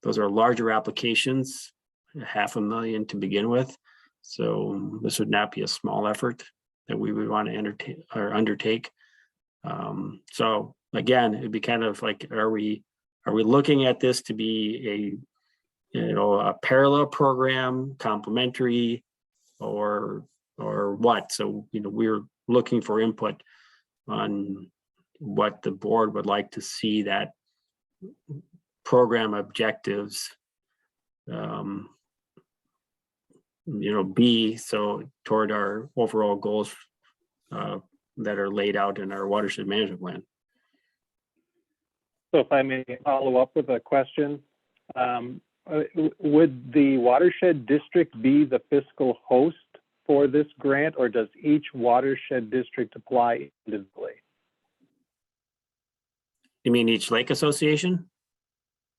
those are larger applications, $500,000 to begin with. So this would not be a small effort that we would want to undertake. So again, it'd be kind of like, are we looking at this to be a parallel program, complementary, or what? So we're looking for input on what the board would like to see that program objectives be, so toward our overall goals that are laid out in our watershed management plan. So if I may follow up with a question, would the watershed district be the fiscal host for this grant, or does each watershed district apply individually? You mean each lake association?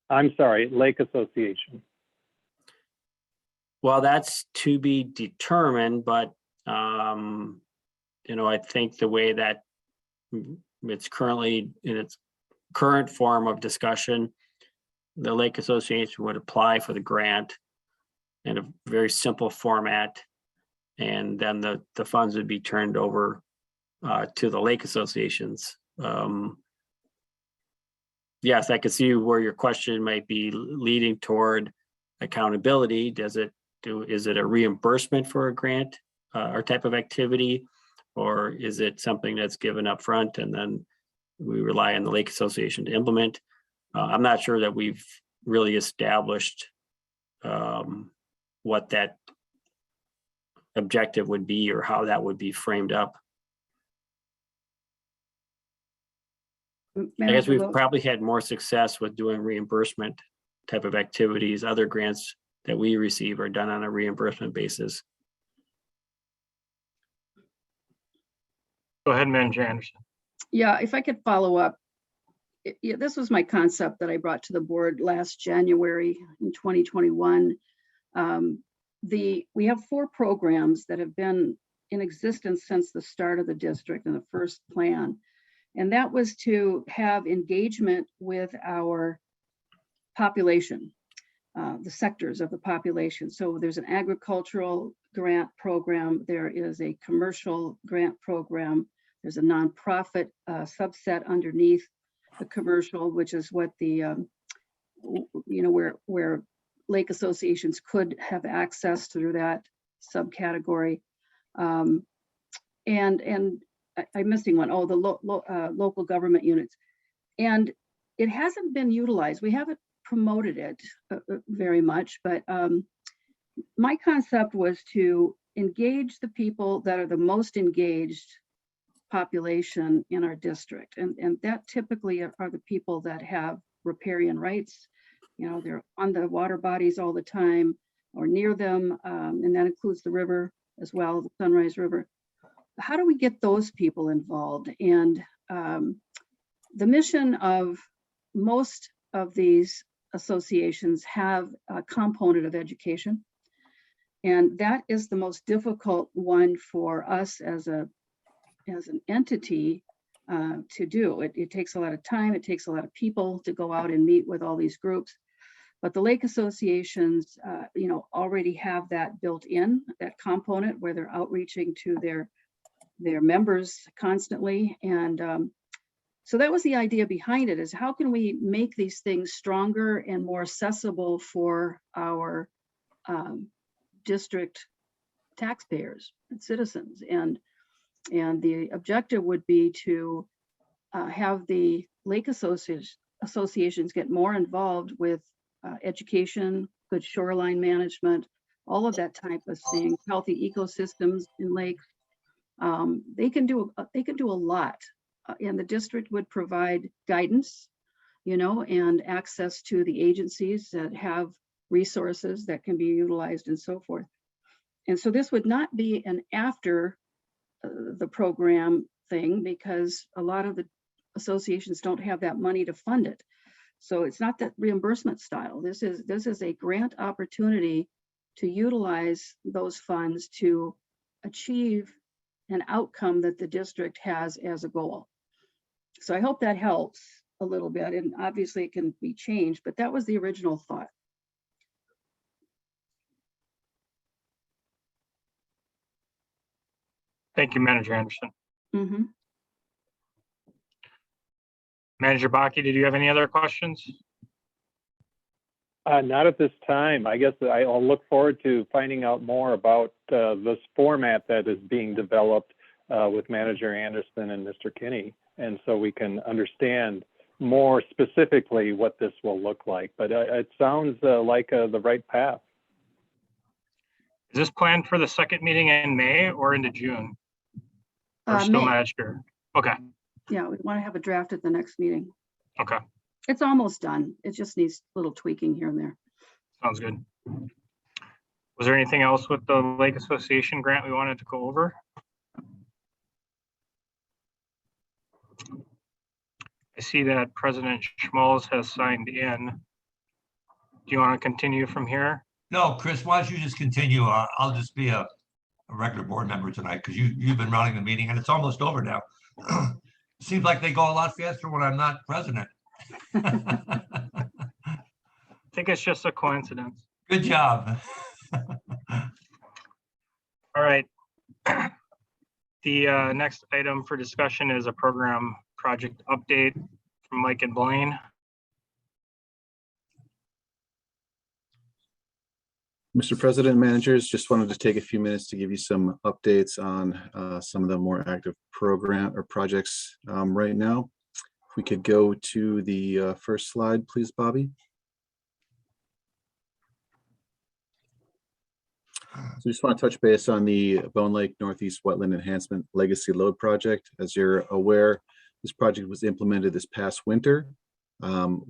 I'm sorry, Lake Association. Well, that's to be determined, but I think the way that it's currently in its current form of discussion, the Lake Association would apply for the grant. in a very simple format. And then the funds would be turned over to the lake associations. Yes, I could see where your question might be leading toward accountability. Is it a reimbursement for a grant or type of activity? Or is it something that's given up front and then we rely on the lake association to implement? I'm not sure that we've really established what that objective would be or how that would be framed up. I guess Manager we've Wilk? probably had more success with doing reimbursement type of activities. Other grants that we receive are done on a reimbursement basis. Go ahead, Manager Anderson. Yeah, if I could follow up. Yeah, this was my concept that I brought to the board last January in 2021. We have 4 programs that have been in existence since the start of the district and the first plan. And that was to have engagement with our population, the sectors of the population. So there's an agricultural grant program, there is a commercial grant program, there's a nonprofit subset underneath the commercial, which is what the, where lake associations could have access through that subcategory. And I'm missing one. Oh, the local government units. And it hasn't been utilized. We haven't promoted it very much, but my concept was to engage the people that are the most engaged population in our district. And that typically are the people that have riparian rights. They're on the water bodies all the time or near them. And that includes the river as well, the Sunrise River. How do we get those people involved? And the mission of most of these associations have a component of education. And that is the most difficult one for us as an entity to do. It takes a lot of time, it takes a lot of people to go out and meet with all these groups. But the lake associations, already have that built in, that component where they're outreaching to their members constantly. And so that was the idea behind it, is how can we make these things stronger and more accessible for our district taxpayers and citizens. And the objective would be to have the lake associations get more involved with education, good shoreline management, all of that type of thing, healthy ecosystems in lakes. They can do a lot, and the district would provide guidance, and access to the agencies that have resources that can be utilized and so forth. And so this would not be an after the program thing, because a lot of the associations don't have that money to fund it. So it's not that reimbursement style. This is a grant opportunity to utilize those funds to achieve an outcome that the district has as a goal. So I hope that helps a little bit, and obviously it can be changed, but that was the original thought. Thank you, Manager Anderson. Mm-hmm. Manager Baki, did you have any other questions? Not at this time. I guess I'll look forward to finding out more about this format that is being developed with Manager Anderson and Mr. Kinney. And so we can understand more specifically what this will look like. But it sounds like the right path. Is this planned for the second meeting in May or into June? Or still May. not sure? Okay, Yeah, we want to have a draft at the next meeting. okay, It's almost done. It just needs a little tweaking here and there. sounds good. Was there anything else with the Lake Association grant we wanted to go over? I see that President Schmalz has signed in. Do you want to continue from here? No, Chris, why don't you just continue? I'll just be a regular board member tonight because you've been running the meeting and it's almost over now. Seems like they go a lot faster when I'm not president. I think it's just a coincidence. Good job. All right. The next item for discussion is a program project update from Mike and Blaine. Mr. President, managers, just wanted to take a few minutes to give you some updates on some of the more active program or projects right now. If we could go to the first slide, please, Bobby. So just want to touch base on the Bone Lake Northeast Wetland Enhancement Legacy Load Project. As you're aware, this project was implemented this past winter.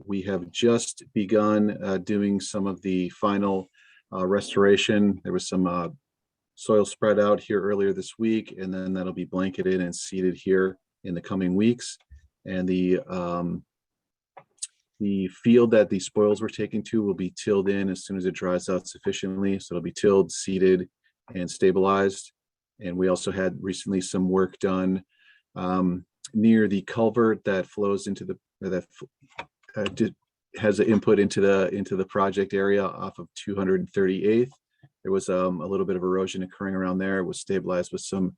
We have just begun doing some of the final restoration. There was some soil spread out here earlier this week, and then that'll be blanketed and seeded here in the coming weeks. And the field that the spoils were taken to will be tilled in as soon as it dries out sufficiently. So it'll be tilled, seeded, and stabilized. And we also had recently some work done near the culvert that flows into the, has an input into the project area off of 238th. There was a little bit of erosion occurring around there. It was stabilized with some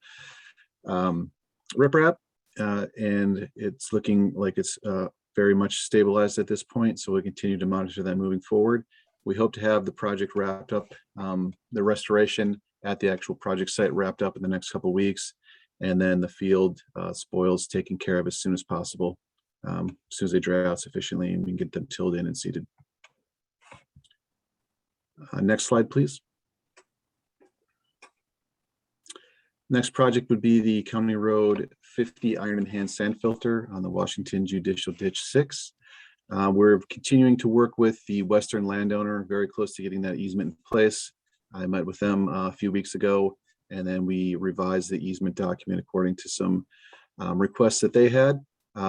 riprap, and it's looking like it's very much stabilized at this point. So we'll continue to monitor that moving forward. We hope to have the project wrapped up, the restoration at the actual project site wrapped up in the next couple of weeks, and then the field spoils taken care of as soon as possible, as soon as they dry out sufficiently and we can get them tilled in and seeded. Next slide, please. Next project would be the County Road 50 Iron and Hand Sand Filter on the Washington Judicial Ditch 6. We're continuing to work with the Western landowner, very close to getting that easement in place. I met with them a few weeks ago, and then we revised the easement document according to some requests that they had.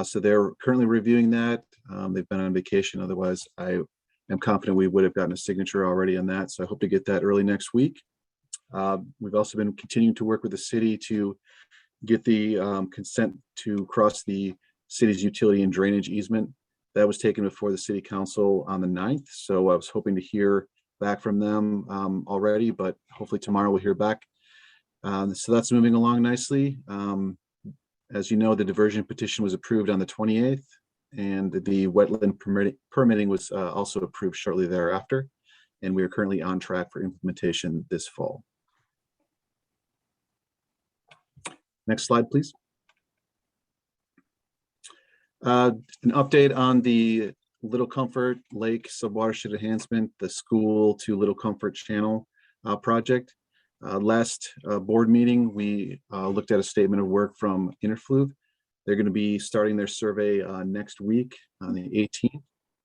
So they're currently reviewing that. They've been on vacation. Otherwise, I am confident we would have gotten a signature already on that. So I hope to get that early next week. We've also been continuing to work with the city to get the consent to cross the city's utility and drainage easement. That was taken before the city council on the 9th. So I was hoping to hear back from them already, but hopefully tomorrow we'll hear back. So that's moving along nicely. As you know, the diversion petition was approved on the 28th, and the wetland permitting was also approved shortly thereafter. And we are currently on track for implementation this fall. Next slide, please. An update on the Little Comfort Lake Subwatershed Enhancement, the School to Little Comfort Channel project. Last board meeting, we looked at a statement of work from Interfluve. They're going to be starting their survey next week on the 18th.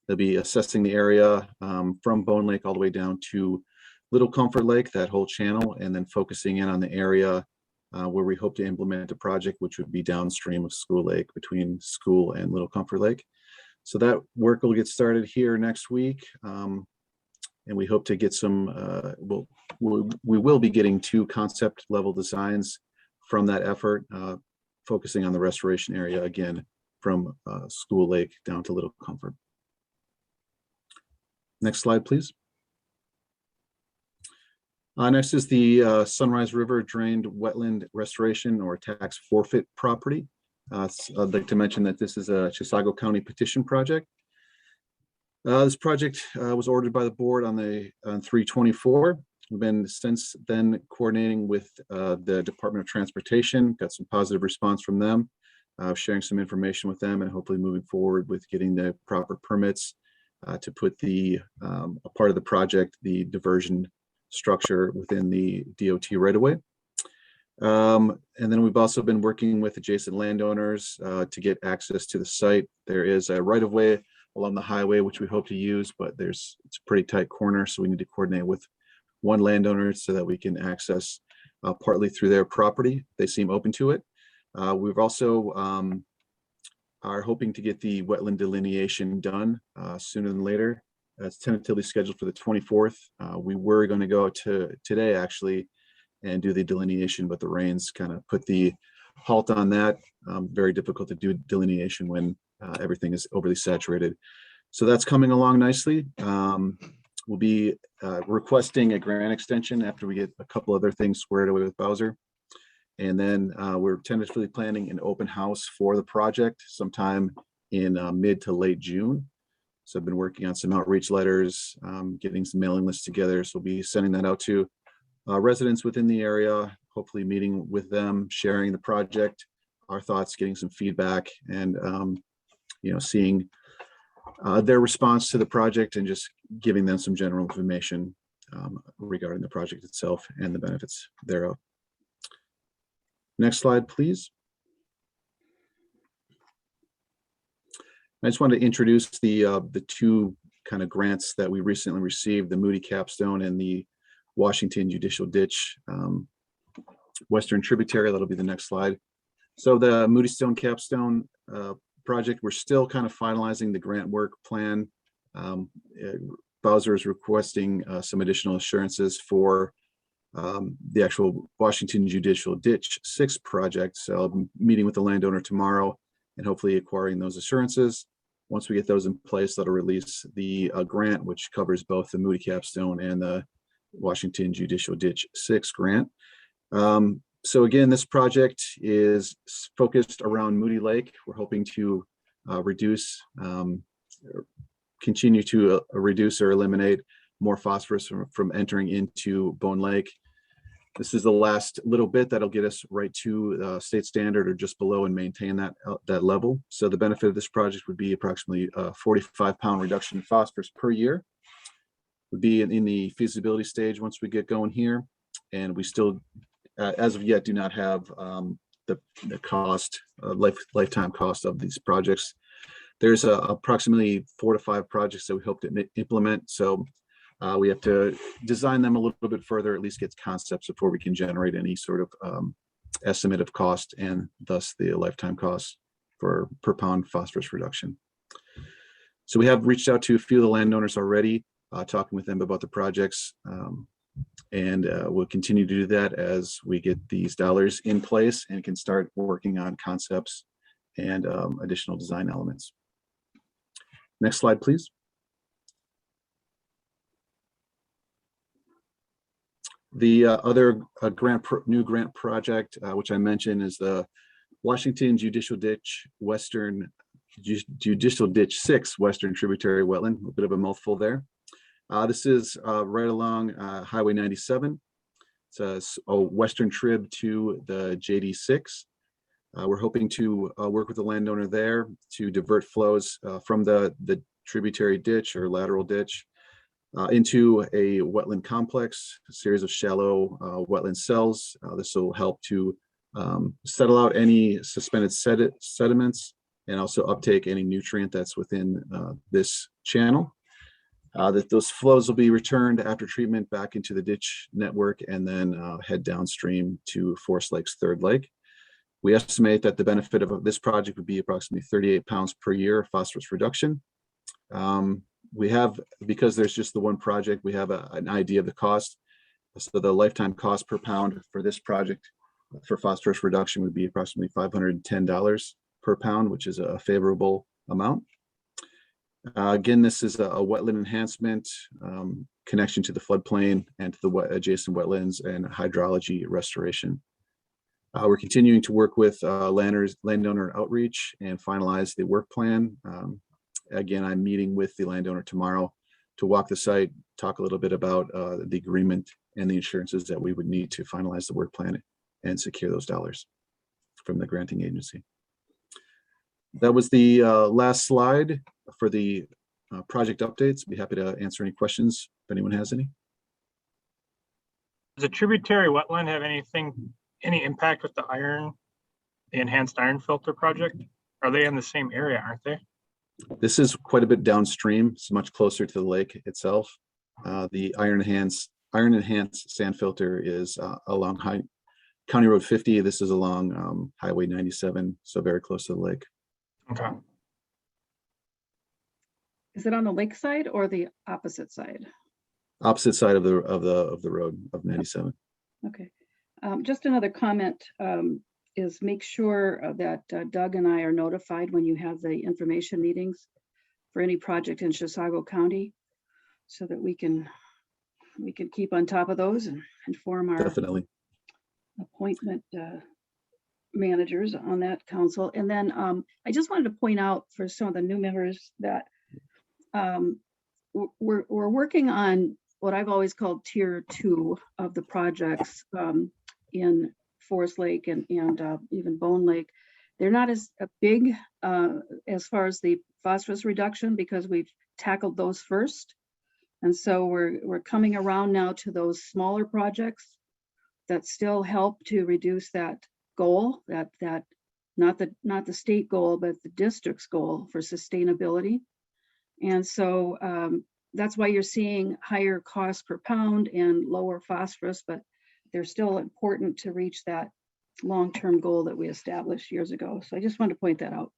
They'll be assessing the area from Bone Lake all the way down to Little Comfort Lake, that whole channel, and then focusing in on the area where we hope to implement a project, which would be downstream of School Lake, between School and Little Comfort Lake. So that work will get started here next week. And we hope to get some, we will be getting 2 concept level designs from that effort, focusing on the restoration area again from School Lake down to Little Comfort. Next slide, please. Next is the Sunrise River Drained Wetland Restoration or Tax Forfeit Property. I'd like to mention that this is a Chisago County petition project. This project was ordered by the board on 3/24. We've been since then coordinating with the Department of Transportation, got some positive response from them, sharing some information with them, and hopefully moving forward with getting the proper permits to put the a part of the project, the diversion structure within the DOT right away. And then we've also been working with adjacent landowners to get access to the site. There is a right of way along the highway, which we hope to use, but it's a pretty tight corner. So we need to coordinate with one landowner so that we can access partly through their property. They seem open to it. We've also are hoping to get the wetland delineation done sooner than later. It's tentatively scheduled for the 24th. We were going to go to today actually and do the delineation, but the rains kind of put the halt on that. Very difficult to do delineation when everything is overly saturated. So that's coming along nicely. We'll be requesting a grant extension after we get a couple other things squared away with Bowser. And then we're tentatively planning an open house for the project sometime in mid to late June. So I've been working on some outreach letters, getting some mailing lists together. So we'll be sending that out to residents within the area, hopefully meeting with them, sharing the project, our thoughts, getting some feedback, and seeing their response to the project and just giving them some general information regarding the project itself and the benefits thereof. Next slide, please. I just wanted to introduce the two kind of grants that we recently received, the Moody Capstone and the Washington Judicial Ditch Western Tributary. That'll be the next slide. So the Moody Stone Capstone project, we're still kind of finalizing the grant work plan. Bowser is requesting some additional assurances for the actual Washington Judicial Ditch 6 project. So I'll be meeting with the landowner tomorrow and hopefully acquiring those assurances. Once we get those in place, that'll release the grant, which covers both the Moody Capstone and the Washington Judicial Ditch 6 grant. So again, this project is focused around Moody Lake. We're hoping to continue to reduce or eliminate more phosphorus from entering into Bone Lake. This is the last little bit that'll get us right to state standard or just below and maintain that level. So the benefit of this project would be approximately a 45-pound reduction in phosphorus per year. Would be in the feasibility stage once we get going here. And we still, as of yet, do not have the cost, lifetime cost of these projects. There's approximately 4 to 5 projects that we hope to implement. So we have to design them a little bit further, at least get concepts before we can generate any sort of estimate of cost and thus the lifetime cost for per pound phosphorus reduction. So we have reached out to a few of the landowners already, talking with them about the projects, and we'll continue to do that as we get these dollars in place and can start working on concepts and additional design elements. Next slide, please. The other new grant project, which I mentioned, is the Washington Judicial Ditch Judicial Ditch 6 Western Tributary Wetland. A bit of a mouthful there. This is right along Highway 97. It's a western trib to the JD6. We're hoping to work with the landowner there to divert flows from the tributary ditch or lateral ditch into a wetland complex, a series of shallow wetland cells. This will help to settle out any suspended sediments and also uptake any nutrient that's within this channel. Those flows will be returned after treatment back into the ditch network and then head downstream to Forest Lake's third lake. We estimate that the benefit of this project would be approximately 38 pounds per year of phosphorus reduction. We have, because there's just the one project, we have an idea of the cost. So the lifetime cost per pound for this project for phosphorus reduction would be approximately $510 per pound, which is a favorable amount. Again, this is a wetland enhancement, connection to the floodplain and to the adjacent wetlands and hydrology restoration. We're continuing to work with landowner outreach and finalize the work plan. Again, I'm meeting with the landowner tomorrow to walk the site, talk a little bit about the agreement and the insurances that we would need to finalize the work plan and secure those dollars from the granting agency. That was the last slide for the project updates. Be happy to answer any questions if anyone has any. Does the tributary wetland have any impact with the enhanced iron filter project? Are they in the same area, aren't they? This is quite a bit downstream. It's much closer to the lake itself. The iron enhanced sand filter is along County Road 50. This is along Highway 97, so very close to the lake. Okay. Is it on the lake side or the opposite side? Opposite side of the road of 97. Okay. Just another comment is make sure that Doug and I are notified when you have the information meetings for any project in Chisago County, so that we can keep on top of those and form our Definitely. appointment managers on that council. And then I just wanted to point out for some of the new members that we're working on what I've always called tier 2 of the projects in Forest Lake and even Bone Lake. They're not as big as far as the phosphorus reduction because we've tackled those first. And so we're coming around now to those smaller projects that still help to reduce that goal, that not the state goal, but the district's goal for sustainability. And so that's why you're seeing higher cost per pound and lower phosphorus, but they're still important to reach that long-term goal that we established years ago. So I just wanted to point that out.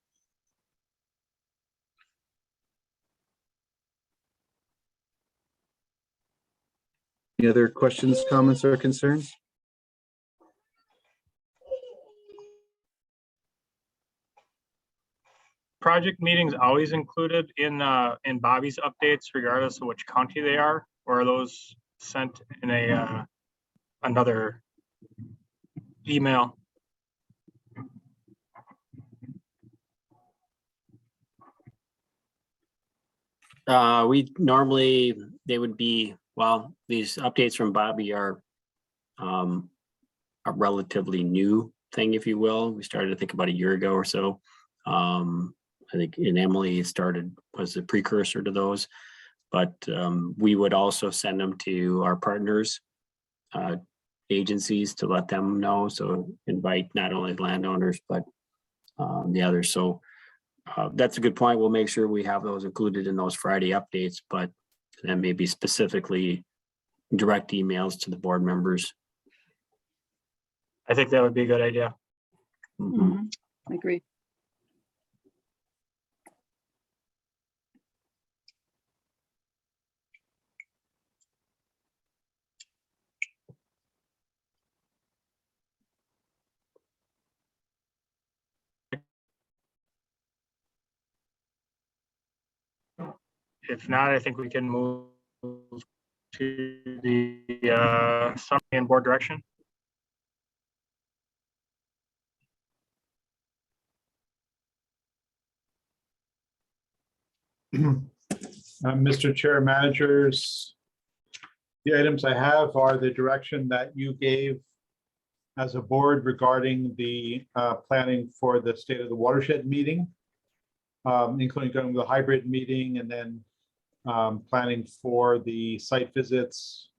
Any other questions, comments, or concerns? Project meetings always included in Bobby's updates, regardless of which county they are, or are those sent in a another email? They would be, well, these updates from Bobby are a relatively new thing, if you will. We started to think about a year ago or so. I think in Emily was the precursor to those, but we would also send them to our partners, agencies to let them know. So invite not only landowners, but the others. So that's a good point. We'll make sure we have those included in those Friday updates, but then maybe specifically direct emails to the board members. I think that would be a good idea. Mhm. I agree. If not, I think we can move to the summary and board direction. Mr. Chair, managers, the items I have are the direction that you gave as a board regarding the planning for the State of the Watershed meeting, including going to the hybrid meeting and then planning for the site visits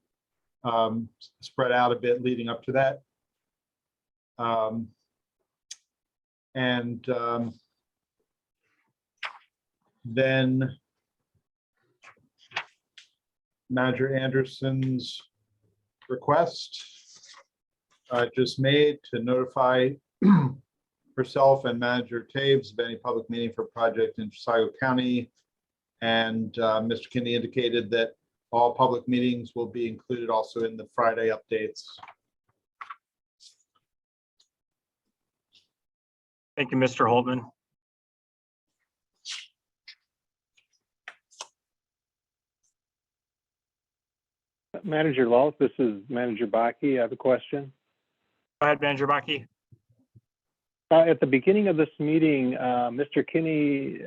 spread out a bit leading up to that. Then Manager Anderson's request just made to notify herself and Manager Taves of any public meeting for project in Chisago County. And Mr. Kinney indicated that all public meetings will be included also in the Friday updates. Thank you, Mr. Holtman. Manager Laws, this is Manager Baki. I have a question. Go ahead, Manager Baki. At the beginning of this meeting, Mr. Kinney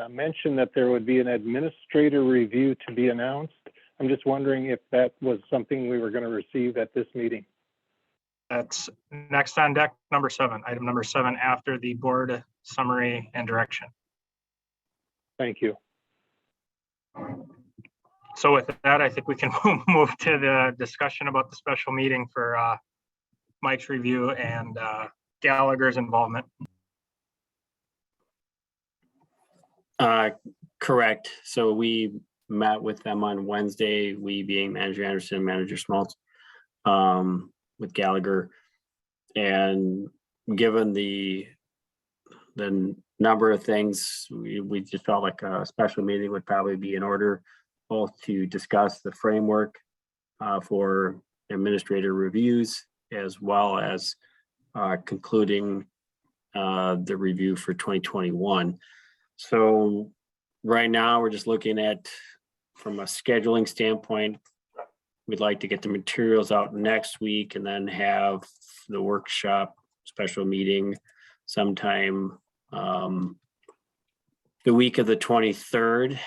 mentioned that there would be an administrator review to be announced. I'm just wondering if that was something we were going to receive at this meeting. That's next on deck, number 7, item number 7 after the board summary and direction. Thank you. So with that, I think we can move to the discussion about the special meeting for Mike's review and Gallagher's involvement. Correct. So we met with them on Wednesday, we being Manager Anderson, Manager Schmaltz, with Gallagher. And given the number of things, we just felt like a special meeting would probably be in order, both to discuss the framework for administrator reviews, as well as concluding the review for 2021. So right now we're just looking at from a scheduling standpoint, we'd like to get the materials out next week and then have the workshop special meeting sometime the week of the 23rd.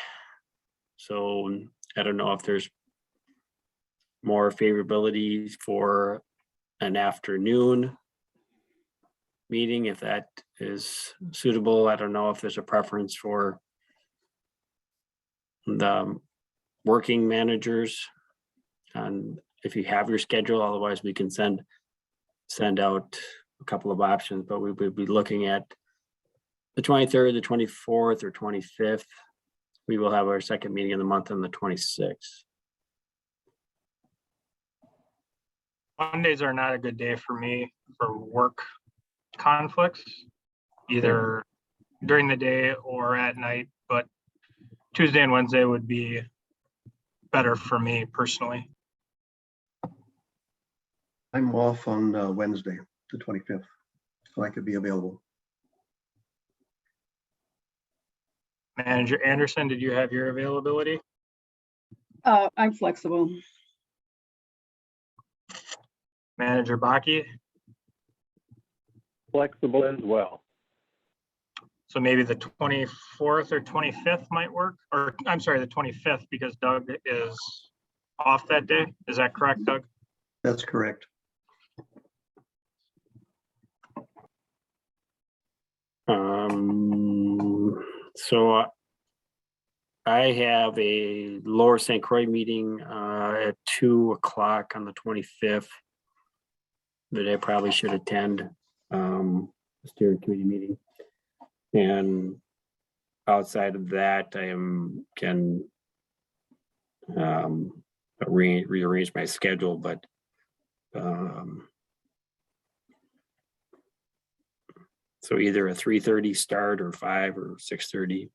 So I don't know if there's more favorability for an afternoon meeting, if that is suitable. I don't know if there's a preference for the working managers. And if you have your schedule, otherwise we can send out a couple of options, but we would be looking at the 23rd, the 24th, or 25th. We will have our second meeting of the month on the 26th. Mondays are not a good day for me for work conflicts, either during the day or at night, but Tuesday and Wednesday would be better for me personally. I'm off on Wednesday, the 25th, so I could be available. Manager Anderson, did you have your availability? I'm flexible. Manager Baki? Flexible as well. So maybe the 24th or 25th might work, or I'm sorry, the 25th, because Doug is off that day. Is that correct, Doug? That's correct. So I have a Lower St. Croix meeting at 2 o'clock on the 25th that I probably should attend, steering committee meeting. And outside of that, I can rearrange my schedule, but so either a 3:30 start or 5 or 6:30,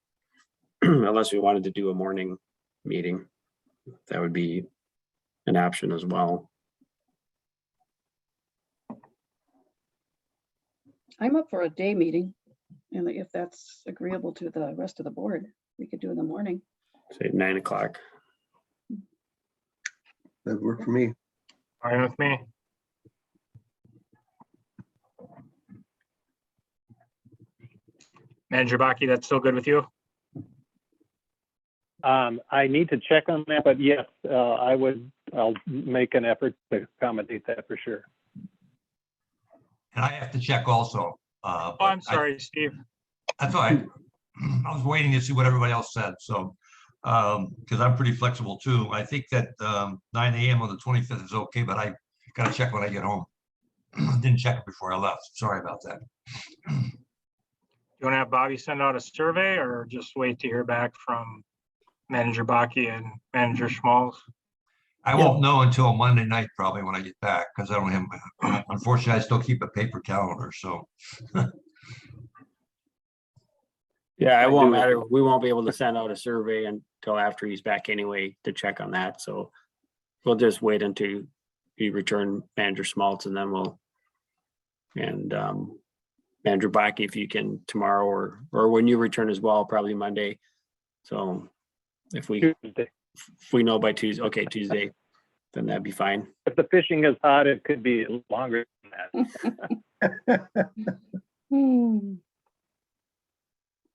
unless we wanted to do a morning meeting, that would be an option as well. I'm up for a day meeting. And if that's agreeable to the rest of the board, we could do in the morning. Say 9 o'clock. That worked for me. Fine with me. Manager Baki, that's still good with you? I need to check on that, but yes, I'll make an effort to accommodate that for sure. And I have to check also. Oh, I'm sorry, Steve. That's all right. I was waiting to see what everybody else said, so, because I'm pretty flexible too. I think that 9 AM on the 25th is okay, but I gotta check when I get home. Didn't check it before I left. Sorry about that. You want to have Bobby send out a survey or just wait to hear back from Manager Baki and Manager Schmalz? I won't know until Monday night probably when I get back, because I don't have, unfortunately, I still keep a paper calendar, so. Yeah, I it won't do. matter. We won't be able to send out a survey until after he's back anyway to check on that. So we'll just wait until you return Manager Schmaltz, and then Manager Baki, if you can tomorrow or when you return as well, probably Monday. So if we Tuesday. know by Tuesday, okay, Tuesday, then that'd be fine. If the fishing is hot, it could be longer than that.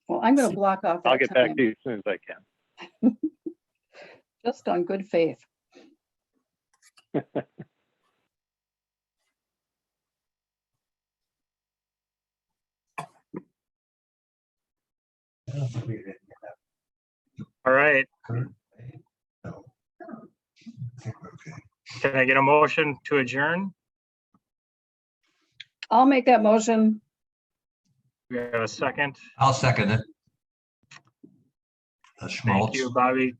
Well, I'm going to block off I'll that get back time, to you as soon as I can. just on good faith. All right. Can I get a motion to adjourn? I'll make that motion. We have a second. I'll second it. Thank Schmaltz. you, Bobby.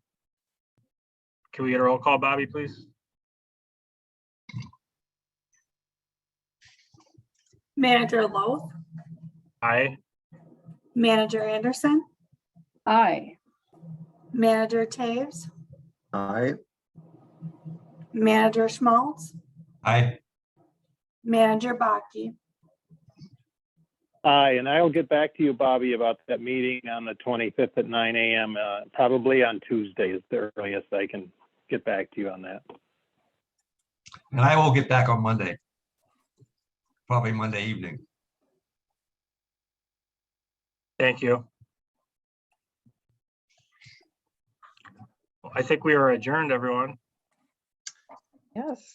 Can we get a roll call, Bobby, please? Manager Lowe, Aye. Manager Anderson, Aye. Manager Taves, Aye. Manager Schmaltz, Aye. Manager Baki. Aye, and I'll get back to you, Bobby, about that meeting on the 25th at 9 a.m. Probably on Tuesday is the earliest I can get back to you on that. And I will get back on Monday. Probably Monday evening. Thank you. I think we are adjourned, everyone. Yes.